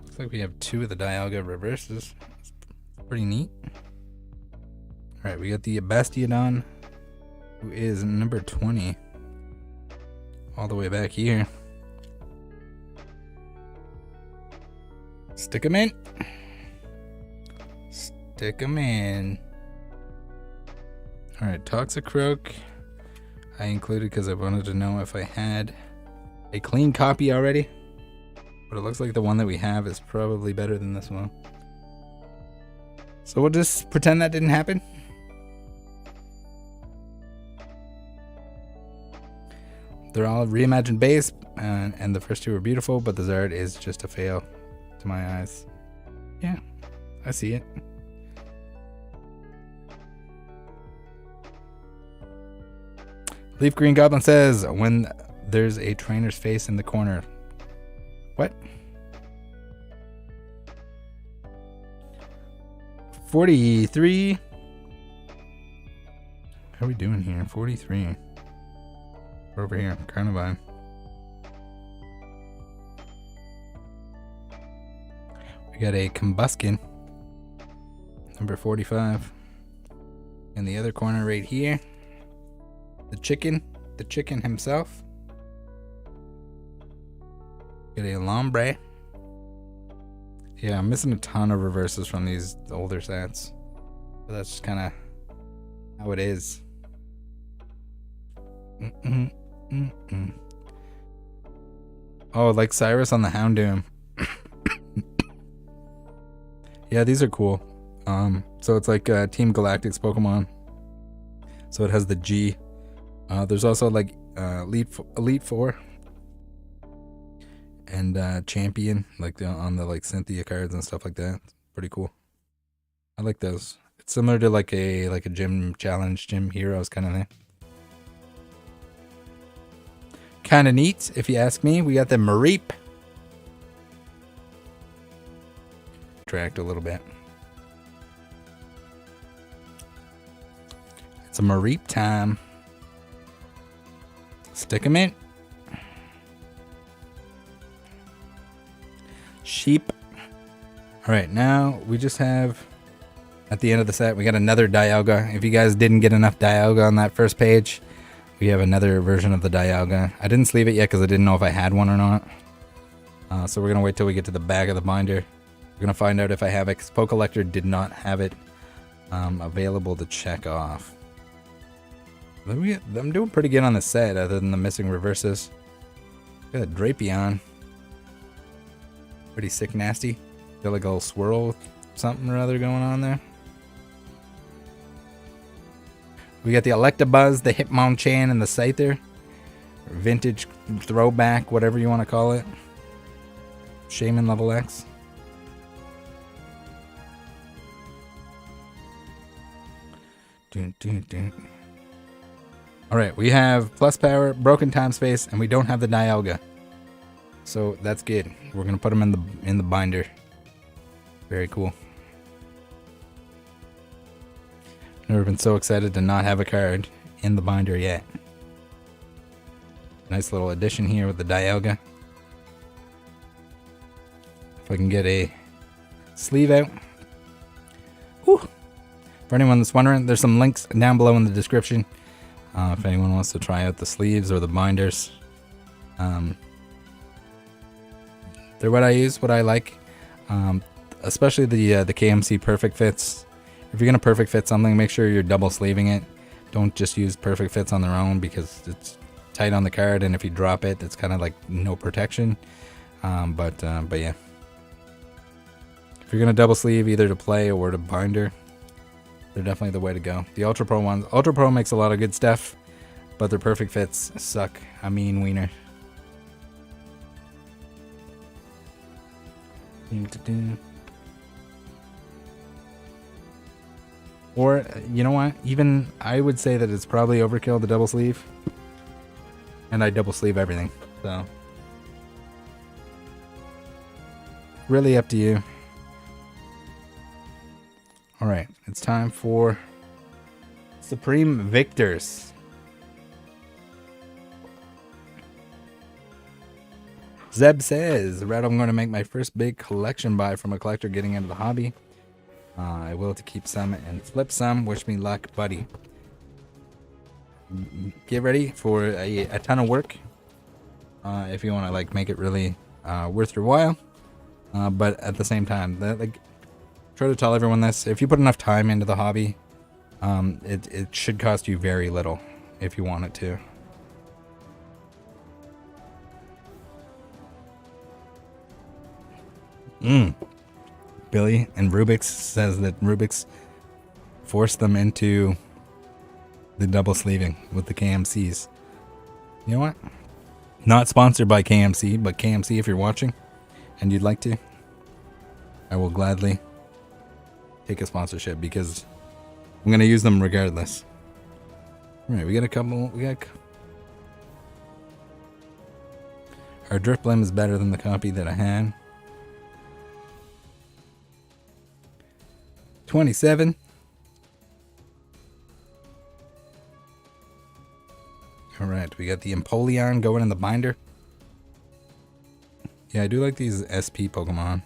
Looks like we have 2 of the Dialga reverses. It's pretty neat. Alright, we got the Bastiodon, who is number 20. All the way back here. Stick 'em in. Stick 'em in. Alright, Toxicroak. I included because I wanted to know if I had a clean copy already. But it looks like the one that we have is probably better than this one. So we'll just pretend that didn't happen. They're all reimagined base, and the first 2 are beautiful, but the Zard is just a fail to my eyes. Yeah, I see it. Leaf Green Goblin says, when there's a trainer's face in the corner. What? 43. How are we doing here? 43. We're over here. Carnivine. We got a Combuskin. Number 45. In the other corner right here. The chicken himself. Get a Lombre. Yeah, I'm missing a ton of reverses from these older sets. But that's just kind of how it is. Oh, like Cyrus on the Houndoom. Yeah, these are cool. So it's like Team Galactic's Pokemon. So it has the G. There's also like Elite Four and Champion, like on the like Cynthia cards and stuff like that. Pretty cool. I like those. It's similar to like a gym challenge, gym heroes kind of thing. Kind of neat, if you ask me. We got the Mareep. Tracked a little bit. It's a Mareep time. Stick 'em in. Sheep. All right, now we just have At the end of the set, we got another Dialga. If you guys didn't get enough Dialga on that first page, we have another version of the Dialga. I didn't sleeve it yet because I didn't know if I had one or not. So we're going to wait till we get to the back of the binder. We're going to find out if I have it, because Pokelector did not have it available to check off. I'm doing pretty good on the set, other than the missing reverses. Got a Drapion. Pretty sick nasty. Got like a little swirl with something or other going on there. We got the Electabuzz, the Hitmonchan, and the Scyther. Vintage, throwback, whatever you want to call it. Shaman level X. Alright, we have plus power, broken time space, and we don't have the Dialga. So that's good. We're gonna put them in the binder. Very cool. Never been so excited to not have a card in the binder yet. Nice little addition here with the Dialga. If I can get a sleeve out. Whew. For anyone that's wondering, there's some links down below in the description. If anyone wants to try out the sleeves or the binders. They're what I use, what I like. Especially the KMC Perfect Fits. If you're going to perfect fit something, make sure you're double sleeving it. Don't just use perfect fits on their own, because it's tight on the card, and if you drop it, it's kind of like no protection. But yeah. If you're going to double sleeve either to play or to binder, they're definitely the way to go. The Ultra Pro ones. Ultra Pro makes a lot of good stuff, but their perfect fits suck. I mean, wiener. Or, you know what? Even I would say that it's probably overkill to double sleeve. And I double sleeve everything. So, really up to you. Alright, it's time for Supreme Victors. Zeb says, Rattle, I'm going to make my first big collection buy from a collector getting into the hobby. I will to keep some and flip some. Wish me luck, buddy. Get ready for a ton of work. If you want to like make it really worth your while. But at the same time, try to tell everyone this. If you put enough time into the hobby, it should cost you very little if you want it to. Billy and Rubik's says that Rubik's forced them into the double sleeving with the KMCs. You know what? Not sponsored by KMC, but KMC, if you're watching and you'd like to, I will gladly take a sponsorship, because I'm going to use them regardless. Alright, we got a couple. Our Drifblim is better than the copy that I had. 27. Alright, we got the Empoleon going in the binder. Yeah, I do like these SP Pokemon.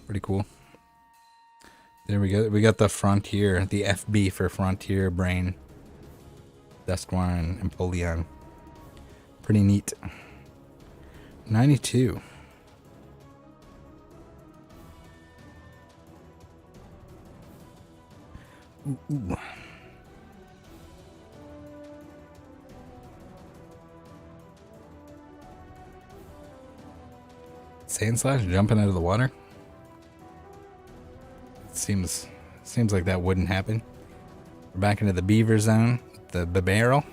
Pretty cool. There we go. We got the Frontier, the FB for Frontier Brain. Dusknoir and Empoleon. Pretty neat. 92. Ooh. Sandslash jumping out of the water. Seems like that wouldn't happen. We're back into the beaver zone. The barrel.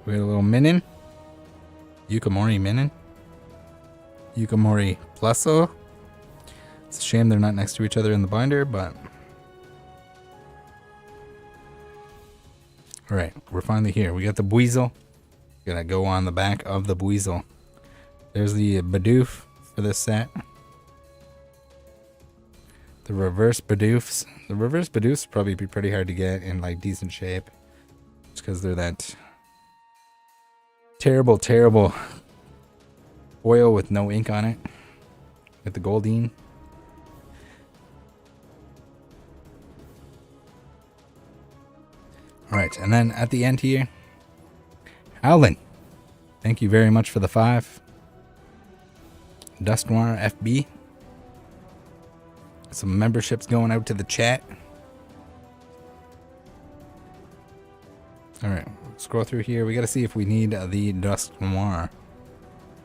We got a little Minin. Yukamori Minin. Yukamori Pluso. It's a shame they're not next to each other in the binder, but... Alright, we're finally here. We got the Buizel. Gonna go on the back of the Buizel. There's the Bidoof for this set. The reverse Bidoofs. The reverse Bidoofs probably be pretty hard to get in like decent shape. Just because they're that Terrible, terrible foil with no ink on it. With the Goldeen. Alright, and then at the end here, Howlin. Thank you very much for the 5. Dust Noir FB. Some memberships going out to the chat. Alright, scroll through here. We gotta see if we need the Dust Noir.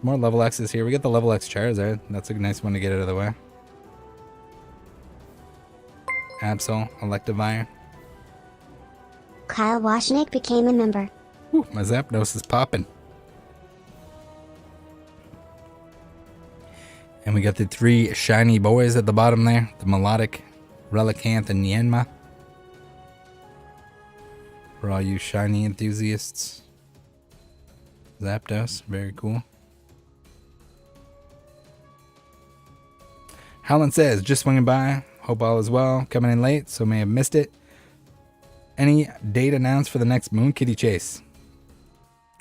More level X's here. We got the level X Charizard. That's a nice one to get out of the way. Absol, Electivire.
Kyle Washnick became a member.
Whew, my Zapdos is popping. And we got the 3 shiny boys at the bottom there. The Melodic, Relicanth, and Yanma. For all you shiny enthusiasts. Zapdos, very cool. Howlin says, just swinging by. Hope all is well. Coming in late, so may have missed it. Any date announced for the next Moon Kitty chase?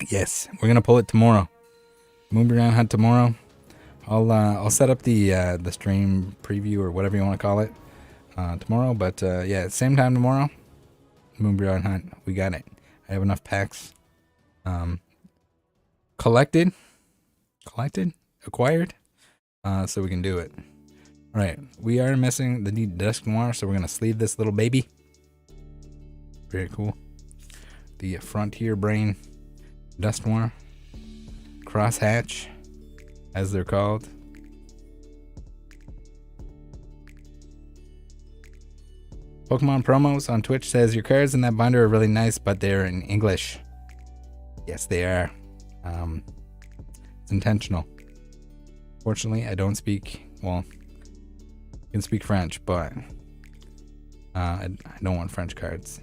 Yes, we're gonna pull it tomorrow. Moonbreon hunt tomorrow. I'll set up the stream preview or whatever you want to call it tomorrow. But yeah, same time tomorrow. Moonbreon hunt. We got it. I have enough packs. Acquired. So we can do it. All right, we are missing the Dusk Noir, so we're gonna sleeve this little baby. Very cool. The Frontier Brain Dust Noir. Crosshatch, as they're called. Pokemon promos on Twitch says your cards in that binder are really nice, but they're in English. Yes, they are. It's intentional. Fortunately, I don't speak, well, I can speak French, but I don't want French cards.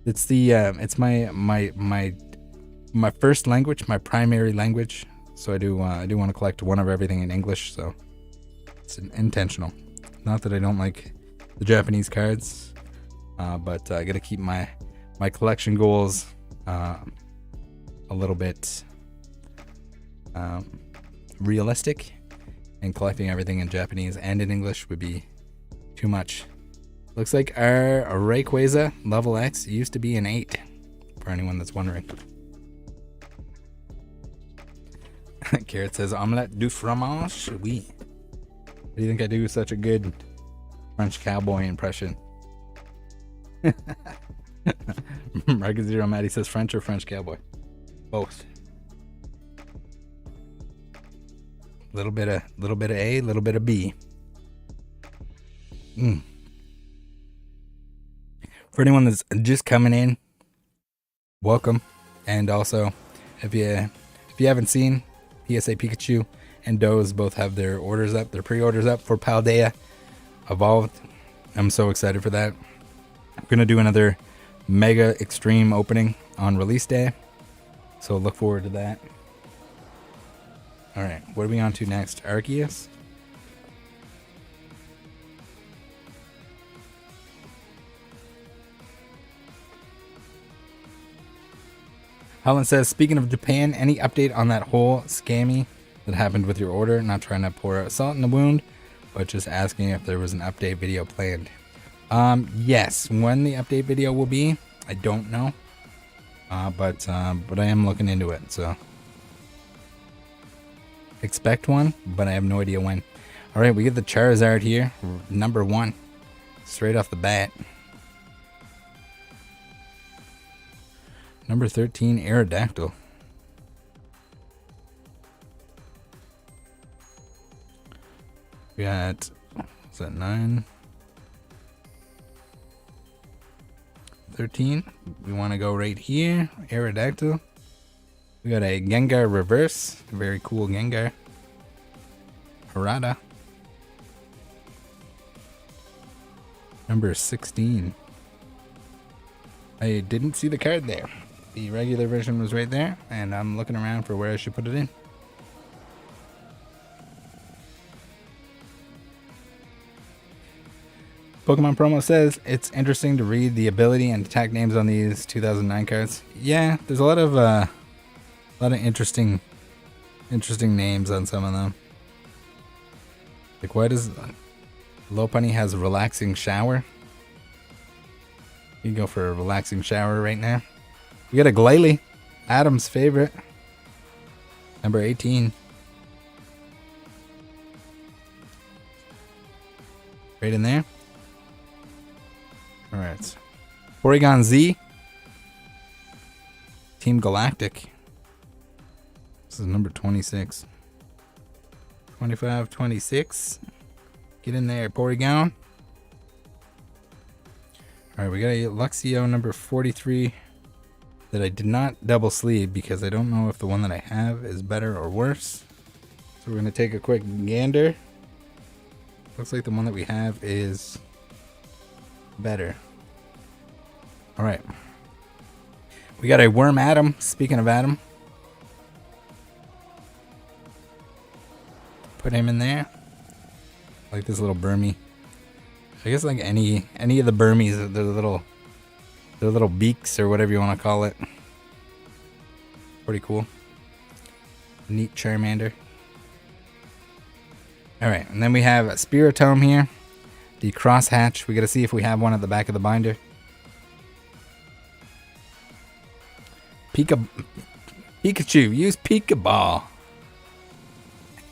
It's the it's my first language, my primary language. So I do want to collect one of everything in English. So it's intentional. Not that I don't like the Japanese cards, but I got to keep my collection goals a little bit realistic. And collecting everything in Japanese and in English would be too much. Looks like our Rayquaza level X used to be an 8, for anyone that's wondering. Carrot says, omelette du fromage, oui. What do you think I do such a good French cowboy impression? Market Zero Maddie says French or French cowboy? Both. Little bit of A, little bit of B. For anyone that's just coming in, welcome. And also, if you haven't seen, PSA Pikachu and Doze both have their orders up, their pre-orders up for Paldea Evolved. I'm so excited for that. I'm gonna do another Mega Extreme opening on release day, so look forward to that. All right, what are we on to next? Arceus. Helen says, speaking of Japan, any update on that whole scammy that happened with your order? Not trying to pour salt in the wound, but just asking if there was an update video planned. Yes, when the update video will be, I don't know. But I am looking into it, so expect one, but I have no idea when. All right, we get the Charizard here, number 1, straight off the bat. Number 13, Aerodactyl. We got, what's that, 9? 13. We want to go right here, Aerodactyl. We got a Gengar reverse, very cool Gengar. Harada. Number 16. I didn't see the card there. The regular version was right there, and I'm looking around for where I should put it in. Pokemon promo says it's interesting to read the ability and attack names on these 2009 cards. Yeah, there's a lot of A lot of interesting names on some of them. Like, why does Lopunny has a relaxing shower? You can go for a relaxing shower right now. We got a Glalie, Adam's favorite, number 18. Right in there. All right. Porygon Z. Team Galactic. This is number 26. 25, 26. Get in there, Porygon. Alright, we got a Luxio number 43 that I did not double sleeve because I don't know if the one that I have is better or worse. So we're going to take a quick gander. Looks like the one that we have is better. Alright. We got a Worm Adam. Speaking of Adam. Put him in there. Like this little Burmy. I guess like any of the Burmies, their little beaks or whatever you want to call it. Pretty cool. Neat Charmander. Alright, and then we have a Spiritomb here. The Crosshatch. We gotta see if we have one at the back of the binder. Pikachu. Use Pokeball.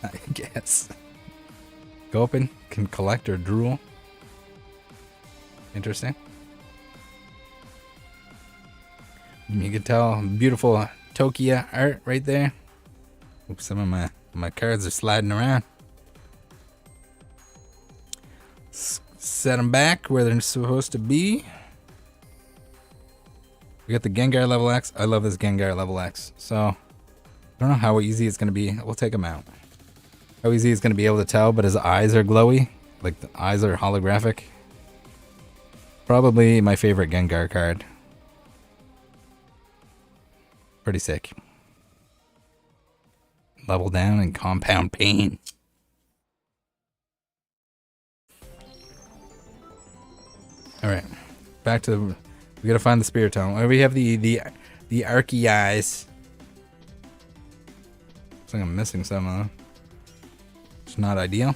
I guess. Gulpin can collect or drool. Interesting. You can tell beautiful Tokia art right there. Oops, some of my cards are sliding around. Set them back where they're supposed to be. We got the Gengar level X. I love this Gengar level X. So, I don't know how easy it's going to be. We'll take him out. How easy it's going to be able to tell, but his eyes are glowy. Like, the eyes are holographic. Probably my favorite Gengar card. Pretty sick. Level down and compound pain. Alright. Back to the... We gotta find the Spiritomb. We have the Arceus. Looks like I'm missing some of them. It's not ideal.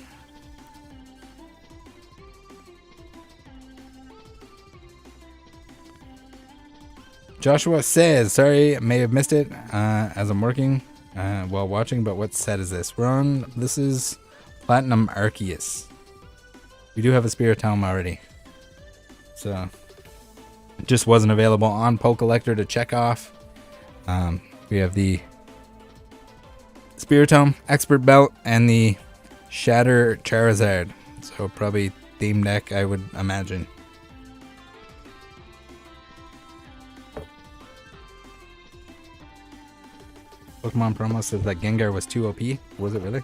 Joshua says, sorry, I may have missed it as I'm working while watching, but what set is this? This is Platinum Arceus. We do have a Spiritomb already. So, it just wasn't available on Pokelector to check off. We have the Spiritomb, Expert Belt, and the Shatter Charizard. So, probably theme deck, I would imagine. Pokemon promo says that Gengar was too OP. Was it really?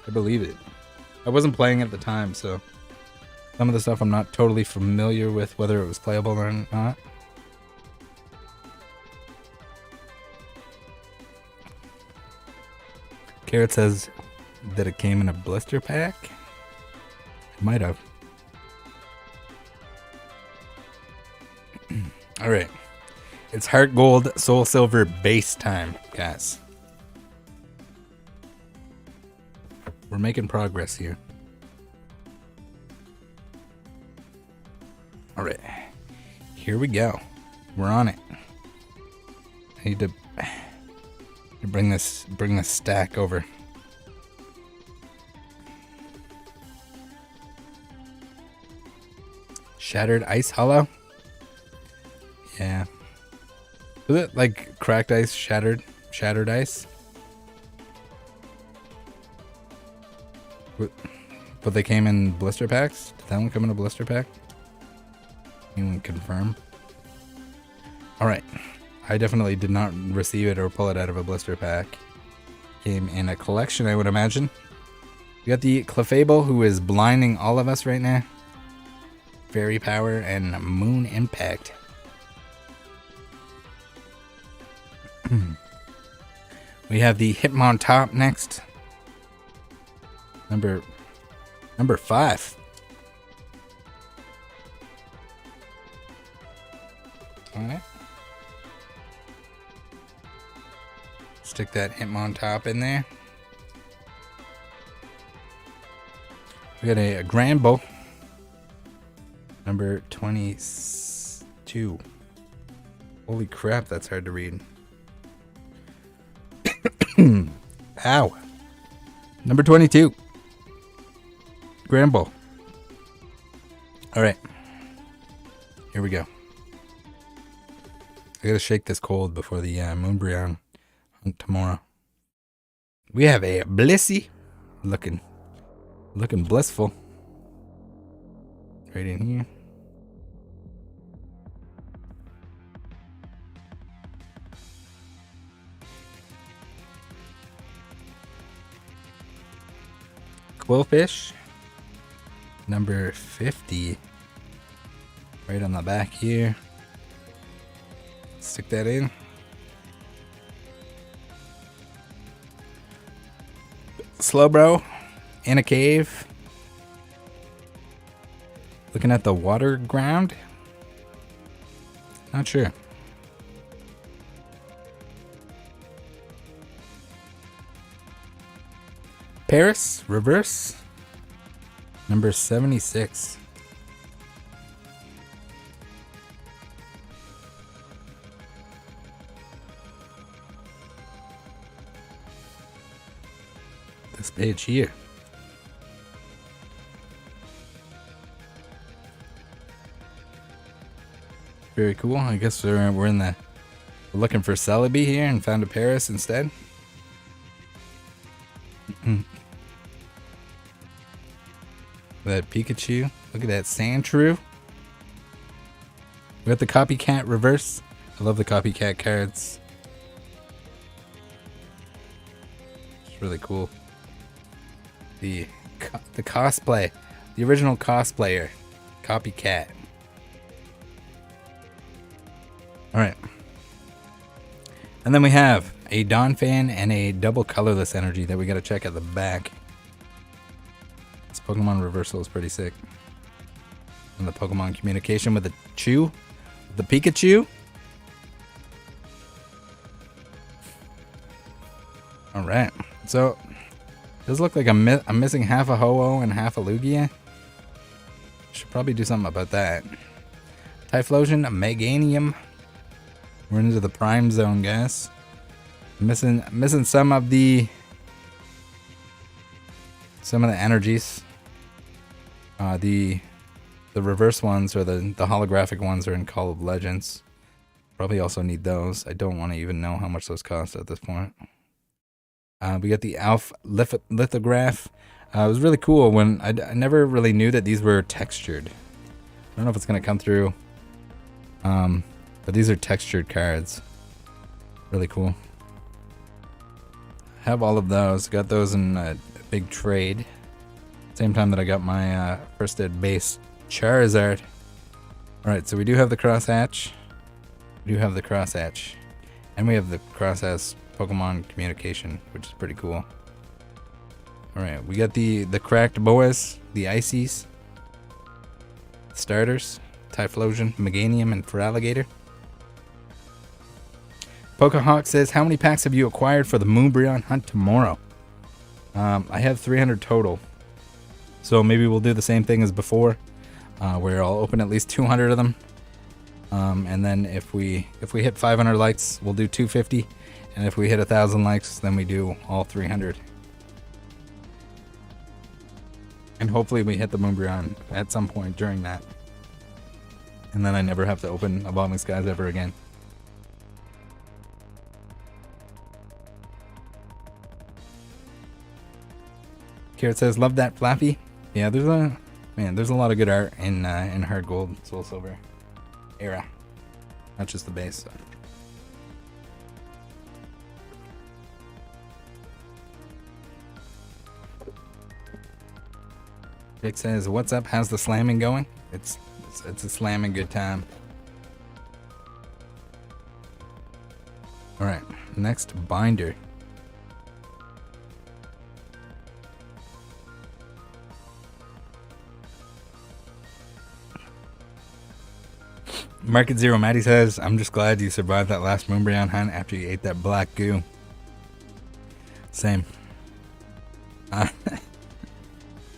I believe it. I wasn't playing at the time, so some of the stuff I'm not totally familiar with whether it was playable or not. Carrot says that it came in a blister pack. It might have. All right. It's HeartGold SoulSilver base time, guys. We're making progress here. All right, here we go. We're on it. I need to bring this stack over. Shattered Ice Hollow. Yeah. Is it like cracked ice, shattered ice? But they came in blister packs? Did that one come in a blister pack? Anyone confirm? Alright. I definitely did not receive it or pull it out of a blister pack. Came in a collection, I would imagine. We got the Clefable, who is blinding all of us right now. Fairy Power and Moon Impact. We have the Hitmontop next. Number 5. Alright. Stick that Hitmontop in there. We got a Granbull. Number 22. Holy crap, that's hard to read. Ow. Number 22. Granbull. Alright. Here we go. I gotta shake this cold before the Moonbreon hunt tomorrow. We have a Blissey. Looking blissful. Right in here. Quillfish. Number 50. Right on the back here. Stick that in. Slowbro in a cave. Looking at the water ground. Not sure. Paris, reverse. Number 76. This page here. Very cool. I guess we're in the we're looking for Celebi here and found a Paris instead. That Pikachu. Look at that Sandshrew. We got the Copycat reverse. I love the Copycat cards. It's really cool. The cosplay. The original cosplayer. Copycat. Alright. And then we have a Donphan and a double colorless energy that we gotta check at the back. This Pokemon reversal is pretty sick. And the Pokemon communication with the Chew. The Pikachu. Alright. So, does look like I'm missing half a Ho-Oh and half a Lugia. Should probably do something about that. Typhlosion, Meganium. We're into the prime zone, guys. Missing some of the energies. The reverse ones or the holographic ones are in Call of Legends. Probably also need those. I don't want to even know how much those cost at this point. We got the Alpha lithograph. It was really cool when I never really knew that these were textured. I don't know if it's gonna come through. But these are textured cards. Really cool. Have all of those. Got those in a big trade. Same time that I got my first ed base Charizard. Alright, so we do have the crosshatch. We do have the crosshatch. And we have the crosshatch Pokemon communication, which is pretty cool. Alright, we got the cracked boas, the Ices, starters, Typhlosion, Meganium, and Feraligatr. Pokehawk says, how many packs have you acquired for the Moonbreon hunt tomorrow? I have 300 total. So maybe we'll do the same thing as before, where I'll open at least 200 of them. And then if we hit 500 likes, we'll do 250. And if we hit 1,000 likes, then we do all 300. And hopefully we hit the Moonbreon at some point during that. And then I never have to open Evolving Skies ever again. Carrot says, love that Flappy. Yeah, there's a lot of good art in HeartGold SoulSilver era. Not just the base. So. Vic says, what's up? How's the slamming going? It's a slamming good time. Alright, next binder. Market Zero Maddie says, I'm just glad you survived that last Moonbreon hunt after you ate that black goo. Same.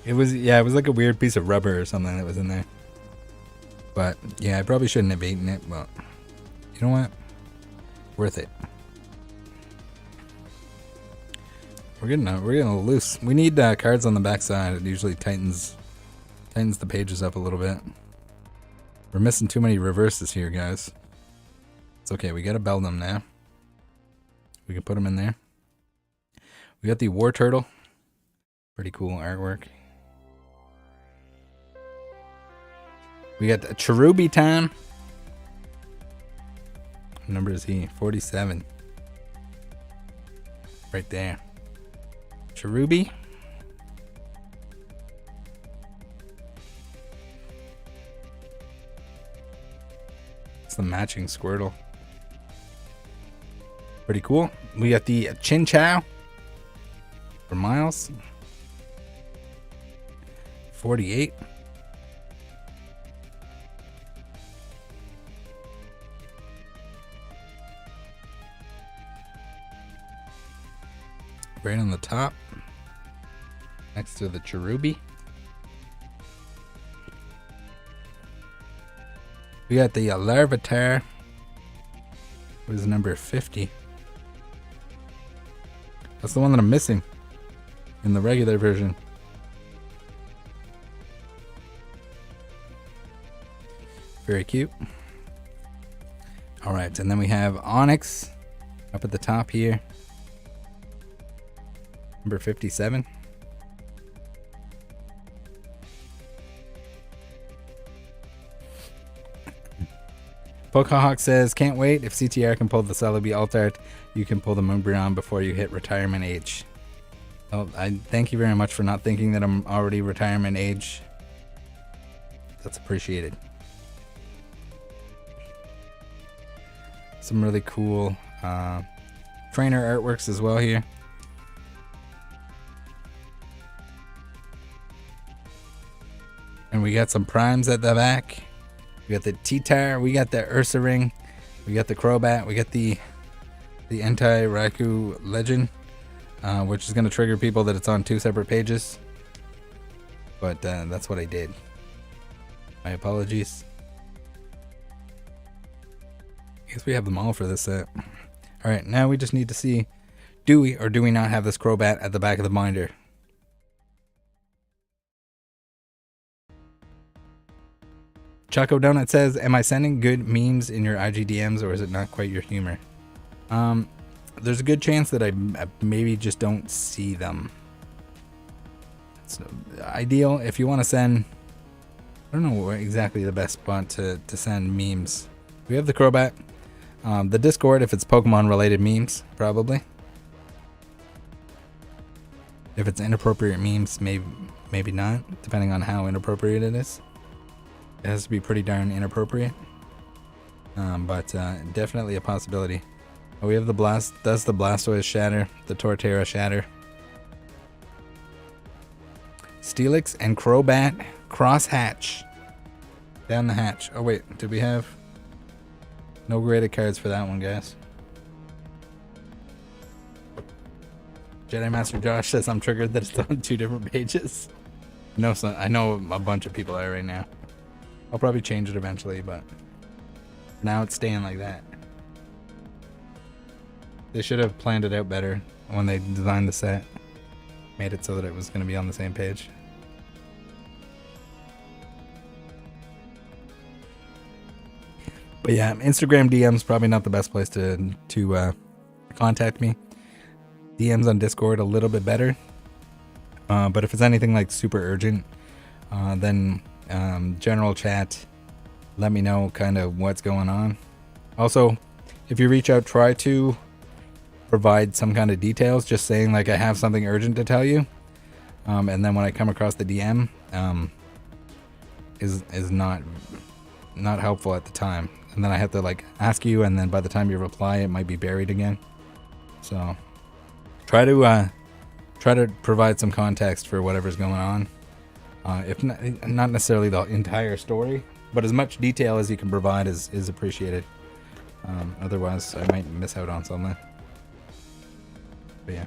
It was like a weird piece of rubber or something that was in there. But yeah, I probably shouldn't have eaten it, but you know what? Worth it. We're getting a little loose. We need cards on the back side. It usually tightens the pages up a little bit. We're missing too many reverses here, guys. It's okay. We got to bell them now. We can put them in there. We got the War Turtle. Pretty cool artwork. We got the Cherubi time. What number is he? 47. Right there. Cherubi. It's the matching Squirtle. Pretty cool. We got the Chin Chow for Miles. 48. Right on the top, next to the Cherubi. We got the Larvitar. What is number 50? That's the one that I'm missing in the regular version. Very cute. Alright, and then we have Onyx up at the top here. Number 57. Pokehawk says, can't wait. If CTR can pull the Celebi alt art, you can pull the Moonbreon before you hit retirement age. Well, I thank you very much for not thinking that I'm already retirement age. That's appreciated. Some really cool trainer artworks as well here. And we got some primes at the back. We got the T-Tar, we got the Ursa Ring, we got the Crobat, we got the Anti-Raikou Legend, which is going to trigger people that it's on 2 separate pages. But that's what I did. My apologies. I guess we have them all for this set. Alright, now we just need to see, do we or do we not have this Crobat at the back of the binder? Choco Donut says, am I sending good memes in your IG DMs or is it not quite your humor? There's a good chance that I maybe just don't see them. It's ideal if you want to send, I don't know exactly the best spot to send memes. We have the Crobat. The Discord, if it's Pokemon related memes, probably. If it's inappropriate memes, maybe not, depending on how inappropriate it is. It has to be pretty darn inappropriate. But definitely a possibility. Oh, we have the Blast. Does the Blastoise shatter? The Torterra shatter? Steelix and Crobat cross hatch. Down the hatch. Oh wait, did we have no graded cards for that one, guys? Jedi Master Josh says I'm triggered that it's on 2 different pages. No, son, I know a bunch of people are right now. I'll probably change it eventually, but now it's staying like that. They should have planned it out better when they designed the set. Made it so that it was going to be on the same page. But yeah, Instagram DM's probably not the best place to contact me. DMs on Discord a little bit better. But if it's anything like super urgent, then general chat, let me know kind of what's going on. Also, if you reach out, try to provide some kind of details, just saying like I have something urgent to tell you, and then when I come across the DM, is not helpful at the time, and then I have to like ask you, and then by the time you reply it might be buried again. So try to provide some context for whatever's going on. If not necessarily the entire story, but as much detail as you can provide is appreciated. Otherwise, I might miss out on something. But yeah.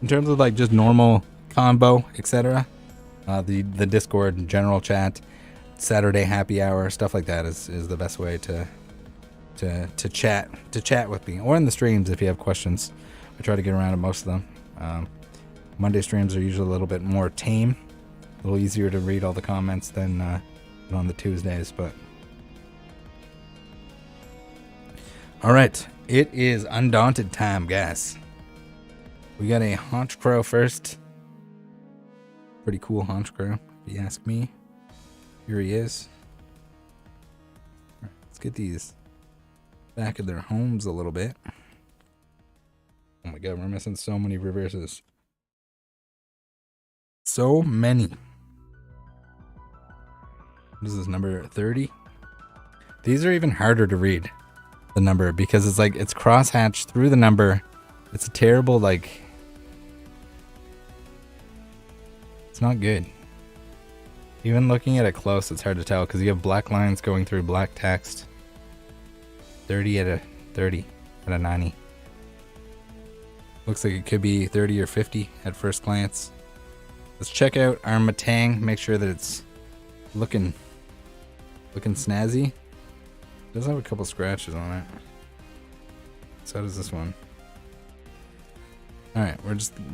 In terms of like just normal combo, etc., the Discord general chat, Saturday happy hour, stuff like that is the best way to chat with me, or in the streams if you have questions. I try to get around to most of them. Monday streams are usually a little bit more tame, a little easier to read all the comments than on the Tuesdays. But all right, it is Undaunted time, guys. We got a Haunch Crow first. Pretty cool Haunch Crow, if you ask me. Here he is. All right, let's get these back of their homes a little bit. Oh my god, we're missing so many reverses. So many. This is number 30. These are even harder to read, the number, because it's like it's crosshatched through the number. It's a terrible, like, it's not good. Even looking at it close, it's hard to tell because you have black lines going through black text. 30 out of 90. Looks like it could be 30 or 50 at first glance. Let's check out our Matang, make sure that it's looking snazzy. It does have a couple scratches on it. So does this one. Alright,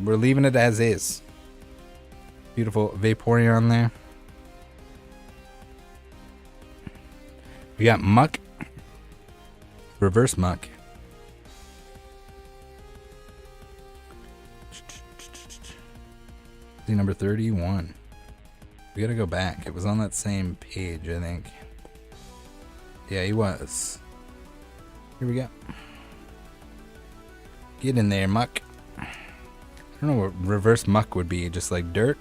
we're leaving it as is. Beautiful Vaporeon there. We got Muck. Reverse Muck. See, number 31. We gotta go back. It was on that same page, I think. Yeah, he was. Here we go. Get in there, Muck. I don't know what reverse Muck would be. Just like dirt.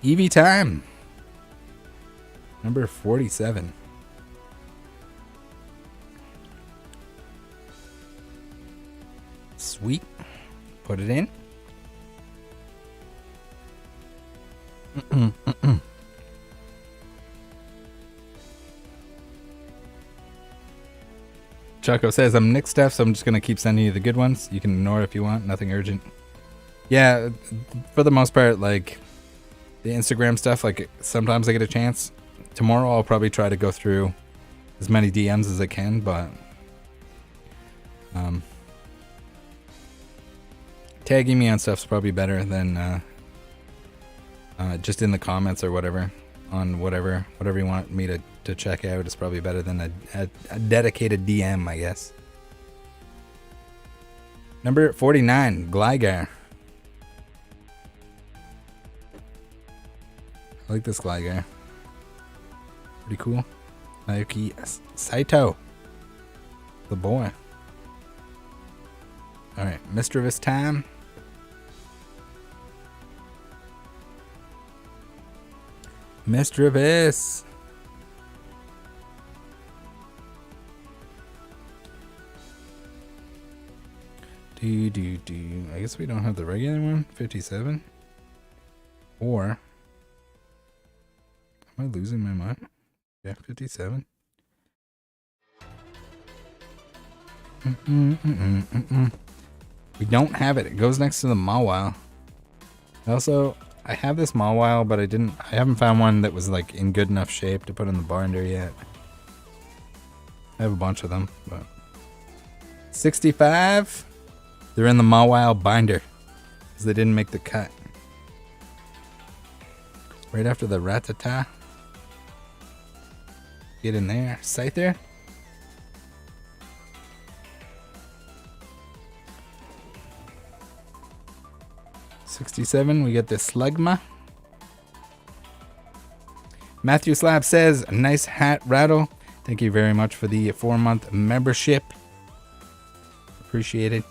Eevee time. Number 47. Sweet. Put it in. Choco says, I'm Nick Steph, so I'm just going to keep sending you the good ones. You can ignore it if you want. Nothing urgent. Yeah, for the most part, like, the Instagram stuff, like, sometimes I get a chance. Tomorrow I'll probably try to go through as many DMs as I can, but tagging me on stuff's probably better than just in the comments or whatever on whatever you want me to check out is probably better than a dedicated DM, I guess. Number 49, Gligar. I like this Gligar. Pretty cool. Naoki Saito. The boy. Alright, Mischievous time. Mischievous. I guess we don't have the regular one. 57. Or am I losing my mind? Yeah, 57. We don't have it. It goes next to the Mawile. I have this Mawile, but I haven't found one that was like in good enough shape to put in the binder yet. I have a bunch of them, but 65. They're in the Mawile binder because they didn't make the cut. Right after the Rattata. Get in there. Scyther. $67. We get the Slugma. Matthew Slab says, nice hat, Rattle. Thank you very much for the 4-month membership. Appreciate it.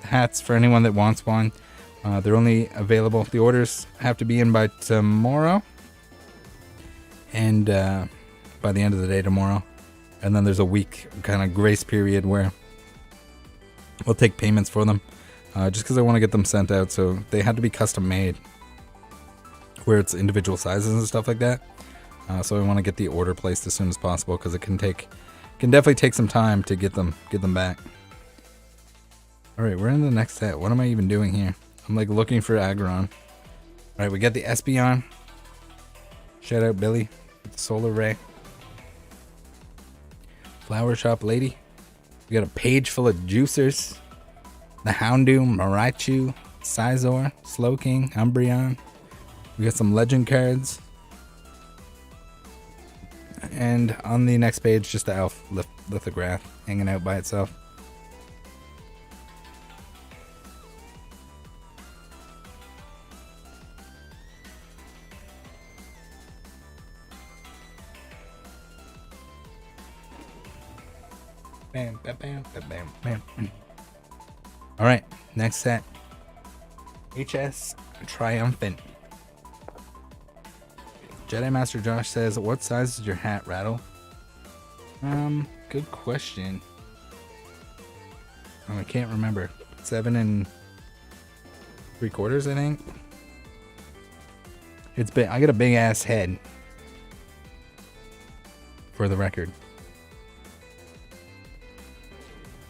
Hats for anyone that wants one. They're only available. The orders have to be in by tomorrow. And by the end of the day tomorrow. And then there's a week kind of grace period where we'll take payments for them. Just because I want to get them sent out. So they had to be custom made. Where it's individual sizes and stuff like that. So I want to get the order placed as soon as possible. Because it can definitely take some time to get them back. Alright, we're in the next set. What am I even doing here? I'm like looking for Aggron. Alright, we got the Espeon. Shout out Billy with the Solar Ray. Flower Shop Lady. We got a page full of juicers. The Houndoom, Maraichu, Scizor, Slowking, Umbreon. We got some legend cards. And on the next page, just the Elf lithograph hanging out by itself. Bam, bam, bam, bam, bam, bam. All right, next set. HS Triumphant. Jedi Master Josh says, "What size is your hat, Rattle?" Good question. Oh, I can't remember. 7 3/4, I think. It's big. I got a big ass head. For the record.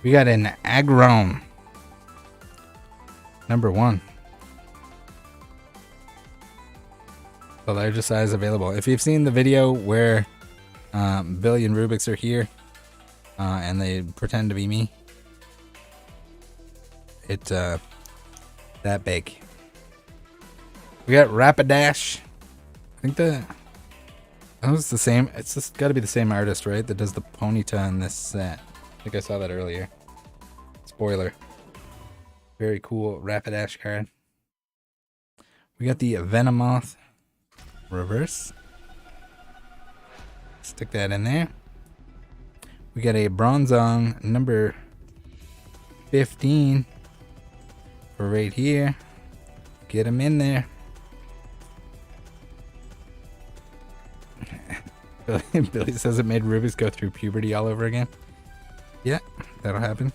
We got an Aggron. Number 1. The largest size available. If you've seen the video where Billy and Rubik's are here and they pretend to be me, it's that big. We got Rapidash. I think that was the same. It's just got to be the same artist, right? That does the Ponyta in this set. I think I saw that earlier. Spoiler. Very cool Rapidash card. We got the Venomoth reverse. Stick that in there. We got a Bronzong number 15 for right here. Get him in there. Billy says it made Rubik's go through puberty all over again. Yeah, that'll happen.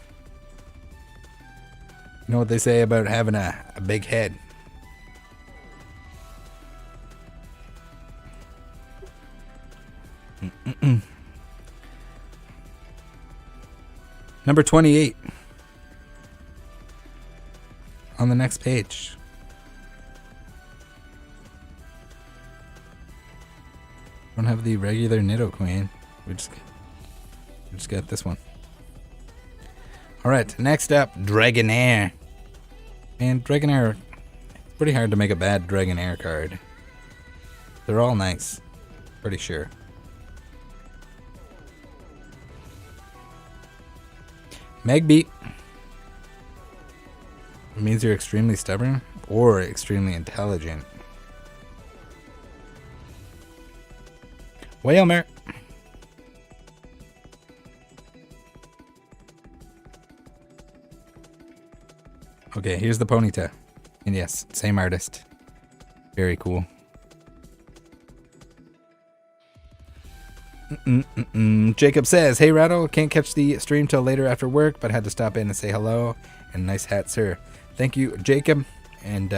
You know what they say about having a big head? Number 28. On the next page. Don't have the regular Nidoqueen. We just got this one. Alright, next up, Dragonair. And Dragonair, it's pretty hard to make a bad Dragonair card. They're all nice. Pretty sure. Magbeat. It means you're extremely stubborn or extremely intelligent. Whalmer. Okay, here's the Ponyta. And yes, same artist. Very cool. Jacob says, "Hey Rattle, can't catch the stream till later after work, but had to stop in and say hello. And nice hat, sir." Thank you, Jacob. And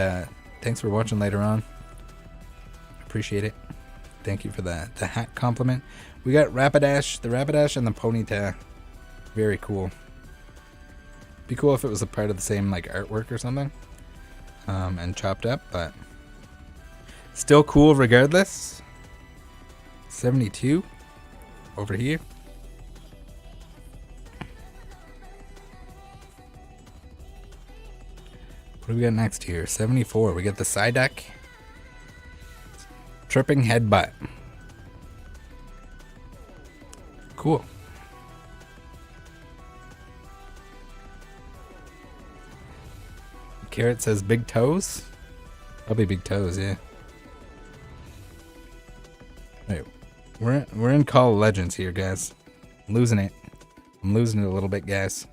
thanks for watching later on. Appreciate it. Thank you for the hat compliment. We got Rapidash, the Rapidash and the Ponyta. Very cool. Be cool if it was a part of the same like artwork or something, and chopped up, but still cool regardless. 72 over here. What do we got next here? 74. We got the Psyduck. Tripping Headbutt. Cool. Carrot says big toes. Probably big toes, yeah. Right. We're in Call of Legends here, guys. I'm losing it. I'm losing it a little bit, guys.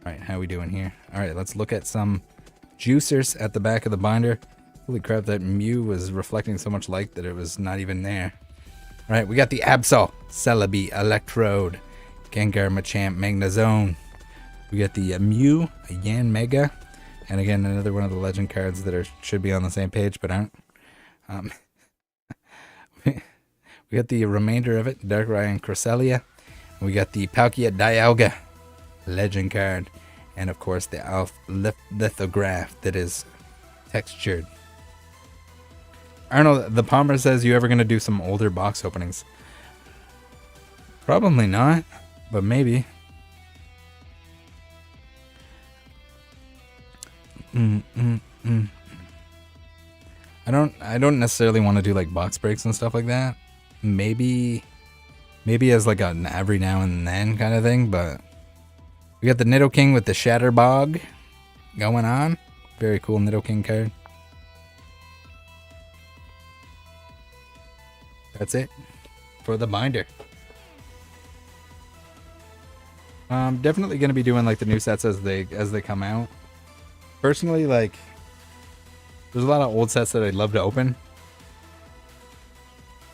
Alright, how we doing here? Alright, let's look at some juicers at the back of the binder. Holy crap, that Mew was reflecting so much light that it was not even there. Alright, we got the Absol, Celebi, Electrode, Gengar, Machamp, Magnezone. We got the Mew, a Yanmega, and again, another one of the legend cards that should be on the same page, but aren't. We got the remainder of it, Darkrai and Cresselia. We got the Palkia Dialga legend card. And of course the Alf lithograph that is textured. Arnold the Palmer says, you ever gonna do some older box openings? Probably not, but maybe. I don't necessarily want to do like box breaks and stuff like that. Maybe as like an every now and then kind of thing, but we got the Nidoking with the Shatterbog going on. Very cool Nidoking card. That's it for the binder. Definitely gonna be doing like the new sets as they come out. Personally, like, there's a lot of old sets that I'd love to open,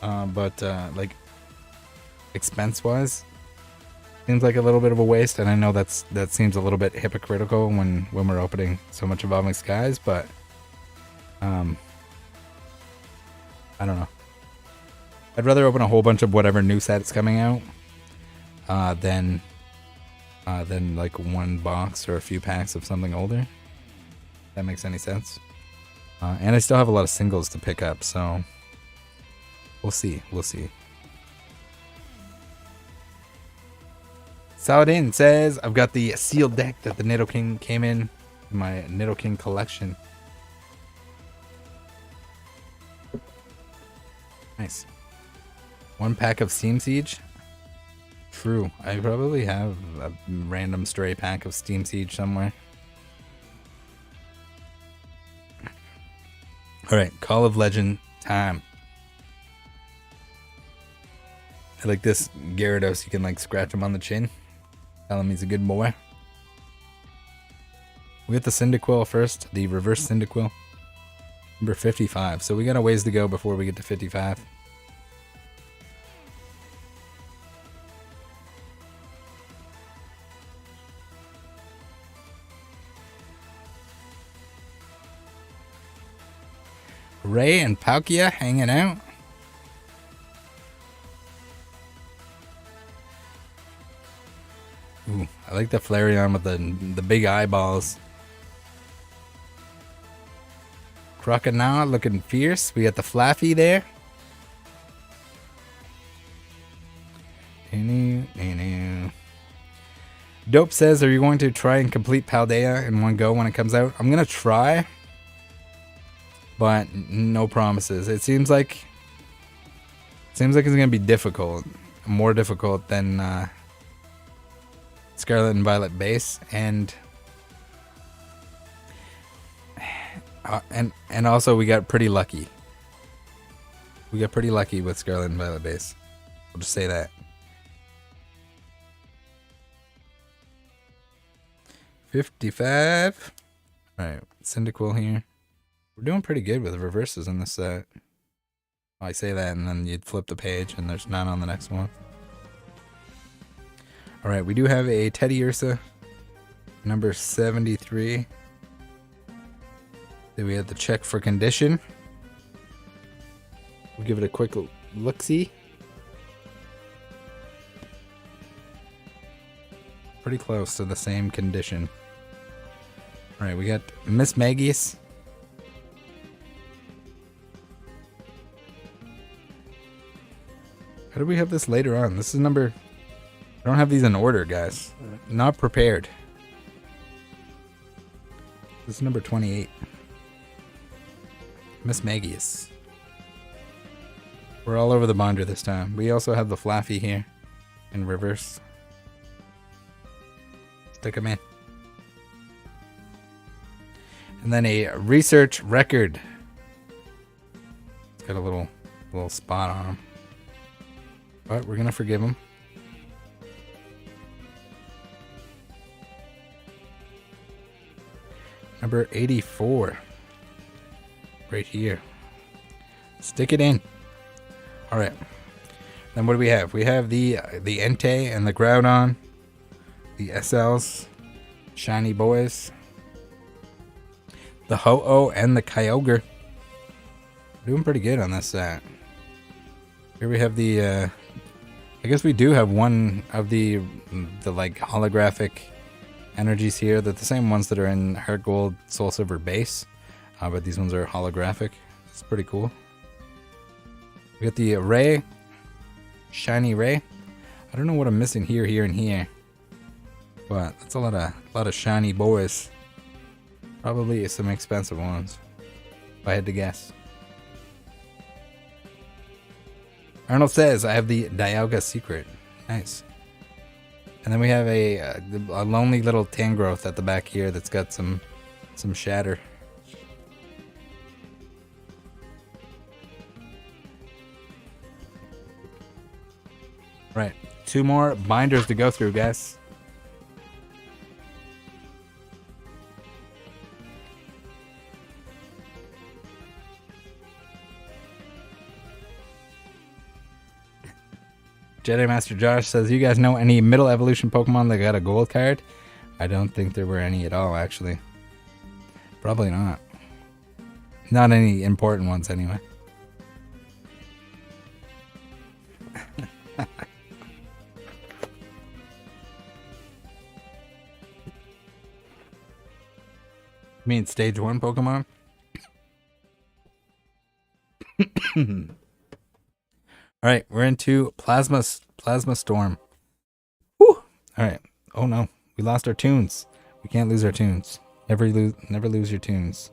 but like expense wise, seems like a little bit of a waste, and I know that seems a little bit hypocritical when we're opening so much Evolving Skies, but I don't know. I'd rather open a whole bunch of whatever new set is coming out than like one box or a few packs of something older. If that makes any sense. And I still have a lot of singles to pick up, so we'll see. Saladin says, I've got the sealed deck that the Nidoking came in my Nidoking collection. Nice. One pack of Steam Siege. True. I probably have a random stray pack of Steam Siege somewhere. Alright, Call of Legend time. I like this Gyarados. You can like scratch him on the chin. Tell him he's a good boy. We got the Cyndaquil first, the reverse Cyndaquil. Number 55. So we got a ways to go before we get to 55. Ray and Palkia hanging out. Ooh, I like the Flareon with the big eyeballs. Crocodile looking fierce. We got the Flaffy there. Dope says, are you going to try and complete Paldea in one go when it comes out? I'm going to try, but no promises. It seems like it's going to be difficult. More difficult than Scarlet and Violet base, and also we got pretty lucky. We got pretty lucky with Scarlet and Violet base. I'll just say that. 55. All right, Cyndaquil here. We're doing pretty good with reverses in this set. I say that, and then you'd flip the page, and there's none on the next one. All right, we do have a Teddy Ursa, number 73. Then we have to check for condition. We'll give it a quick look-see. Pretty close to the same condition. All right, we got Miss Magius. How do we have this later on? This is number... I don't have these in order, guys. Not prepared. This is number 28. Miss Magius. We're all over the binder this time. We also have the Flaffy here in reverse. Stick them in. And then a research record. It's got a little spot on him. But we're going to forgive him. Number 84. Right here. Stick it in. Alright. Then what do we have? We have the Entei and the Groudon. The SLs. Shiny Boys. The Ho-Oh and the Kyogre. Doing pretty good on this set. Here we have the... I guess we do have one of the like holographic energies here. They're the same ones that are in HeartGold SoulSilver base, but these ones are holographic. It's pretty cool. We got the Ray, Shiny Ray. I don't know what I'm missing here, and here, but that's a lot of shiny boys. Probably some expensive ones, if I had to guess. Arnold says I have the Dialga secret. Nice. And then we have a lonely little Tangrowth at the back here that's got some shatter. Right, 2 more binders to go through, guys. Jedi Master Josh says, you guys know any middle evolution Pokemon that got a gold card? I don't think there were any at all, actually. Probably not. Not any important ones, anyway. You mean stage 1 Pokemon? Alright, we're into Plasma Storm. Whew! Alright. Oh no, we lost our tunes. We can't lose our tunes. Never lose your tunes.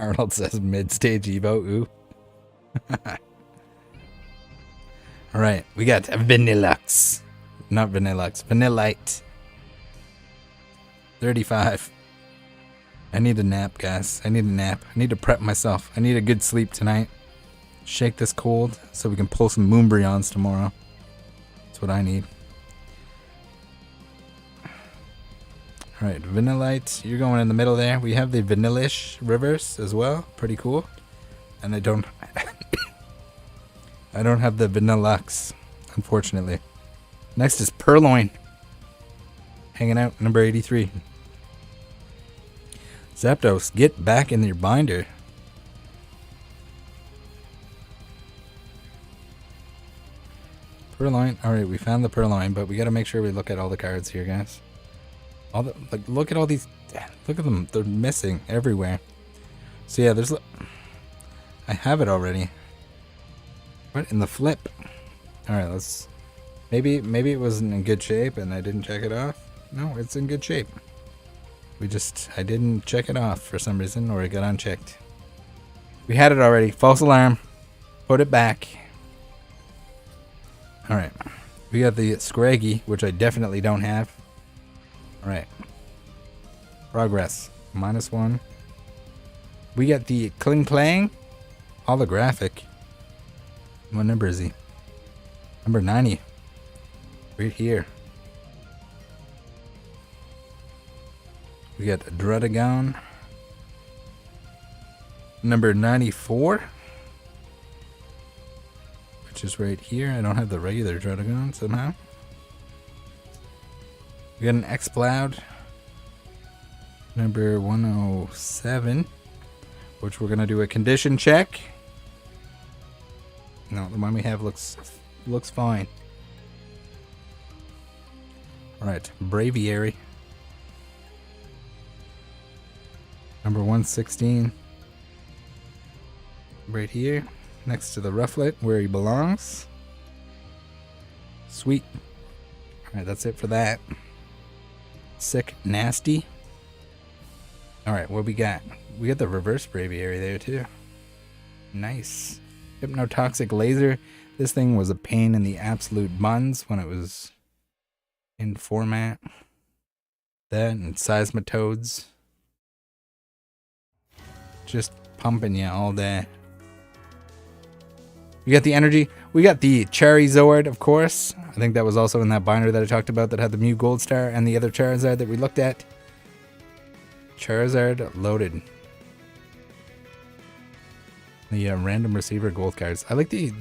Arnold says mid-stage Evo, ooh. Alright, we got Vanillux. Not Vanillux, Vanillite. 35. I need a nap, guys. I need a nap. I need to prep myself. I need a good sleep tonight. Shake this cold so we can pull some Moonbryons tomorrow. That's what I need. Alright, Vanillite. You're going in the middle there. We have the Vanillish reverse as well. Pretty cool. And I don't I don't have the Vanillux, unfortunately. Next is Purloin. Hanging out, number 83. Zapdos, get back in your binder. Purloin. Alright, we found the Purloin, but we gotta make sure we look at all the cards here, guys. Look at all these. Look at them. They're missing everywhere. So yeah, there's. I have it already. What in the flip? Alright, let's. Maybe it wasn't in good shape and I didn't check it off. No, it's in good shape. I didn't check it off for some reason, or it got unchecked. We had it already. False alarm. Put it back. Alright. We got the Scraggy, which I definitely don't have. Alright. Progress. -1. We got the Kling Clang. Holographic. What number is he? Number 90. Right here. We got Druddigon. Number 94. Which is right here. I don't have the regular Druddigon somehow. We got an X-Cloud. Number 107. Which we're going to do a condition check. No, the one we have looks fine. Alright, Braviary. Number 116. Right here, next to the Rufflet, where he belongs. Sweet. Alright, that's it for that. Sick Nasty. Alright, what we got? We got the reverse Braviary there too. Nice. Hypnotoxic Laser. This thing was a pain in the absolute buns when it was in format. That and Seismitoads. Just pumping you all day. We got the energy. We got the Charizard, of course. I think that was also in that binder that I talked about that had the Mew Gold Star and the other Charizard that we looked at. Charizard loaded. The random receiver gold cards. I like the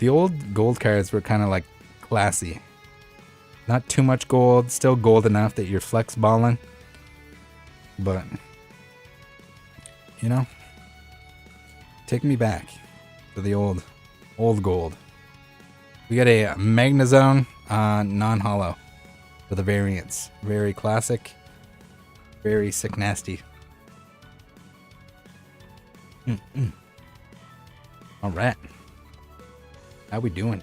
old gold cards were kind of like classy. Not too much gold, still gold enough that you're flex balling. But you know, take me back to the old gold. We got a Magnezone non-hollow. for the variants. Very classic. Very sick nasty. Alright. How we doing?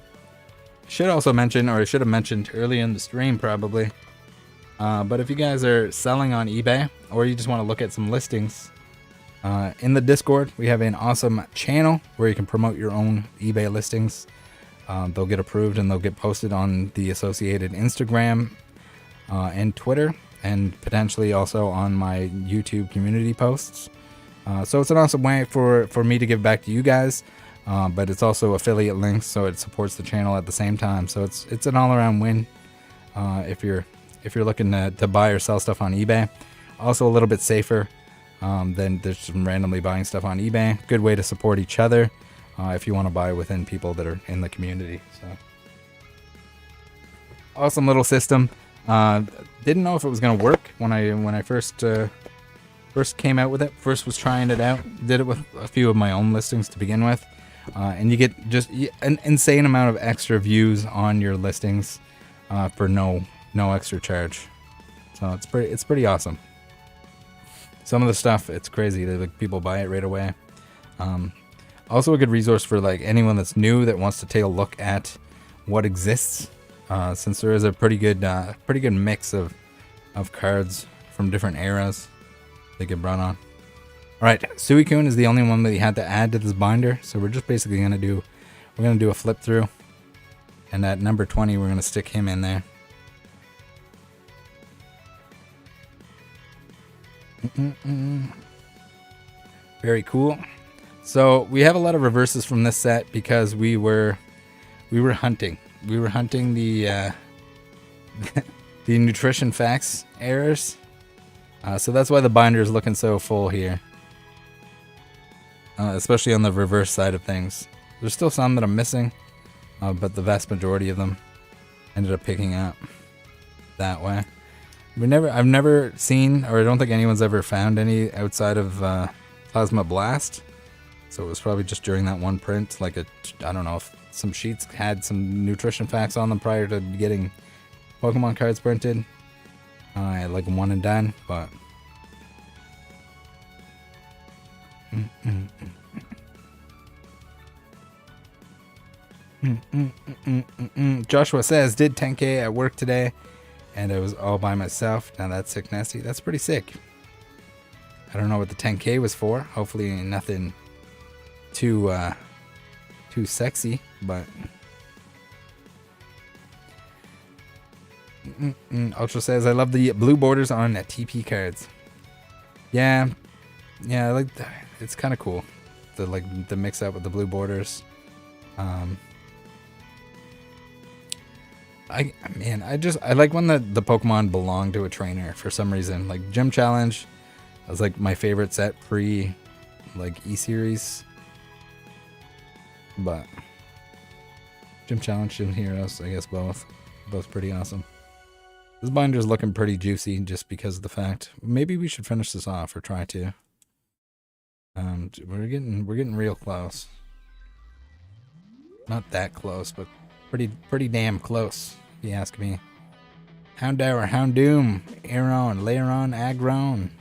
Should also mention, or I should have mentioned earlier in the stream probably, but if you guys are selling on eBay, or you just want to look at some listings, in the Discord, we have an awesome channel where you can promote your own eBay listings. They'll get approved and they'll get posted on the associated Instagram and Twitter, and potentially also on my YouTube community posts. So it's an awesome way for me to give back to you guys, but it's also affiliate links, so it supports the channel at the same time. So it's an all-around win if you're looking to buy or sell stuff on eBay. Also a little bit safer than just randomly buying stuff on eBay. Good way to support each other if you want to buy within people that are in the community. So awesome little system. Didn't know if it was gonna work when I first came out with it. First was trying it out. Did it with a few of my own listings to begin with, and you get just an insane amount of extra views on your listings for no extra charge. So it's pretty awesome. Some of the stuff, it's crazy that like people buy it right away. Also a good resource for like anyone that's new that wants to take a look at what exists, since there is a pretty good mix of cards from different eras they get brought on. Alright, Suicune is the only one that you had to add to this binder, so we're just basically gonna do a flip through, and at number 20 we're gonna stick him in there. Very cool. So we have a lot of reverses from this set because we were hunting. We were hunting the the nutrition facts errors. So that's why the binder is looking so full here. Especially on the reverse side of things. There's still some that I'm missing, but the vast majority of them ended up picking up that way. I've never seen, or I don't think anyone's ever found any outside of Plasma Blast. So it was probably just during that one print. Like I don't know if some sheets had some nutrition facts on them prior to getting Pokemon cards printed. I had like one and done, but Joshua says, did 10K at work today, and I was all by myself. Now that's sick nasty. That's pretty sick. I don't know what the 10K was for. Hopefully nothing too sexy, but Ultra says, I love the blue borders on TP cards. Yeah, I like that. It's kind of cool, the mix up with the blue borders. I like when the Pokemon belong to a trainer for some reason. Like Gym Challenge was like my favorite set pre like E-Series, but Gym Challenge and Heroes, I guess both pretty awesome. This binder's looking pretty juicy just because of the fact. Maybe we should finish this off or try to. We're getting real close. Not that close, but pretty damn close, if you ask me. Houndour, Houndoom, Aeron, Lairon, Aggron,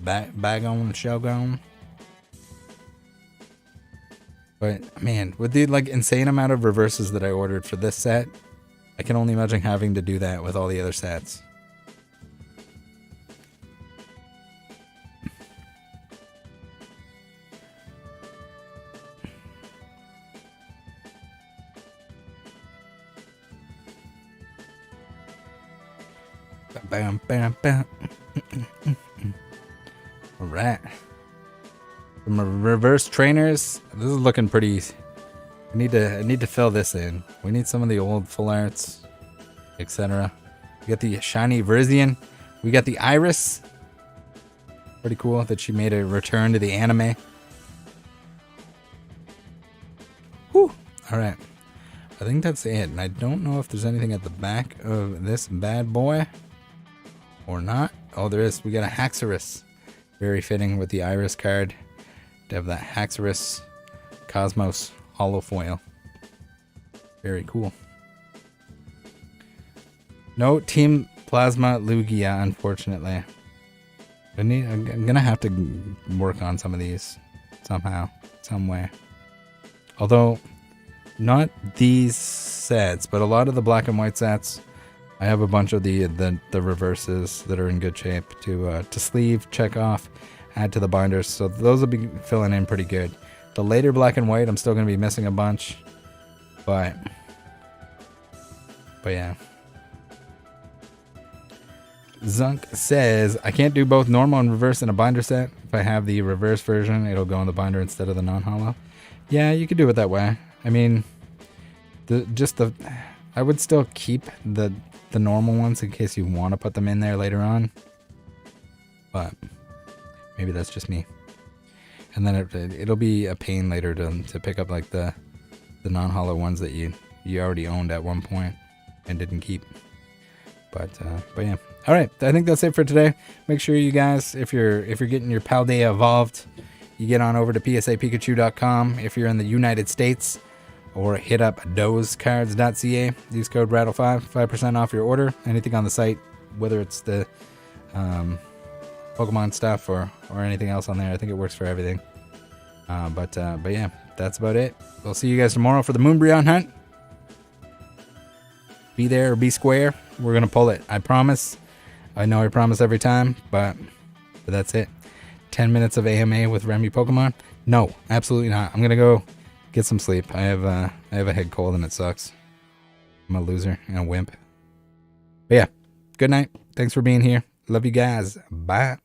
Bagon, Shogun. But man, with the like insane amount of reverses that I ordered for this set, I can only imagine having to do that with all the other sets. Bam, bam, bam. All right. Some reverse trainers. This is looking pretty. I need to fill this in. We need some of the old full arts, etc. We got the shiny Virizion. We got the Iris. Pretty cool that she made a return to the anime. Whew. All right. I think that's it. And I don't know if there's anything at the back of this bad boy or not. Oh, there is. We got a Haxorus. Very fitting with the Iris card to have that Haxorus Cosmos holo foil. Very cool. No Team Plasma Lugia, unfortunately. I'm gonna have to work on some of these somehow, some way. Although, not these sets, but a lot of the black and white sets, I have a bunch of the reverses that are in good shape to sleeve, check off, add to the binders. So those will be filling in pretty good. The later black and white, I'm still gonna be missing a bunch, but yeah. Zunk says, I can't do both normal and reverse in a binder set. If I have the reverse version, it'll go in the binder instead of the non-hollow. Yeah, you could do it that way. I mean, I would still keep the normal ones in case you want to put them in there later on. But maybe that's just me. And then it'll be a pain later to pick up like the non-hollow ones that you already owned at one point and didn't keep. But yeah. All right, I think that's it for today. Make sure you guys, if you're getting your Paldea evolved, you get on over to psapikachu.com if you're in the United States, or hit up dozecards.ca. Use code RATTLE5, 5% off your order. Anything on the site, whether it's the Pokemon stuff or anything else on there. I think it works for everything. But yeah, that's about it. We'll see you guys tomorrow for the Moonbreon hunt. Be there or be square. We're gonna pull it. I promise. I know I promise every time, but that's it. 10 minutes of AMA with Remy Pokemon? No, absolutely not. I'm gonna go get some sleep. I have a head cold and it sucks. I'm a loser and a wimp. But yeah, good night. Thanks for being here. Love you guys. Bye.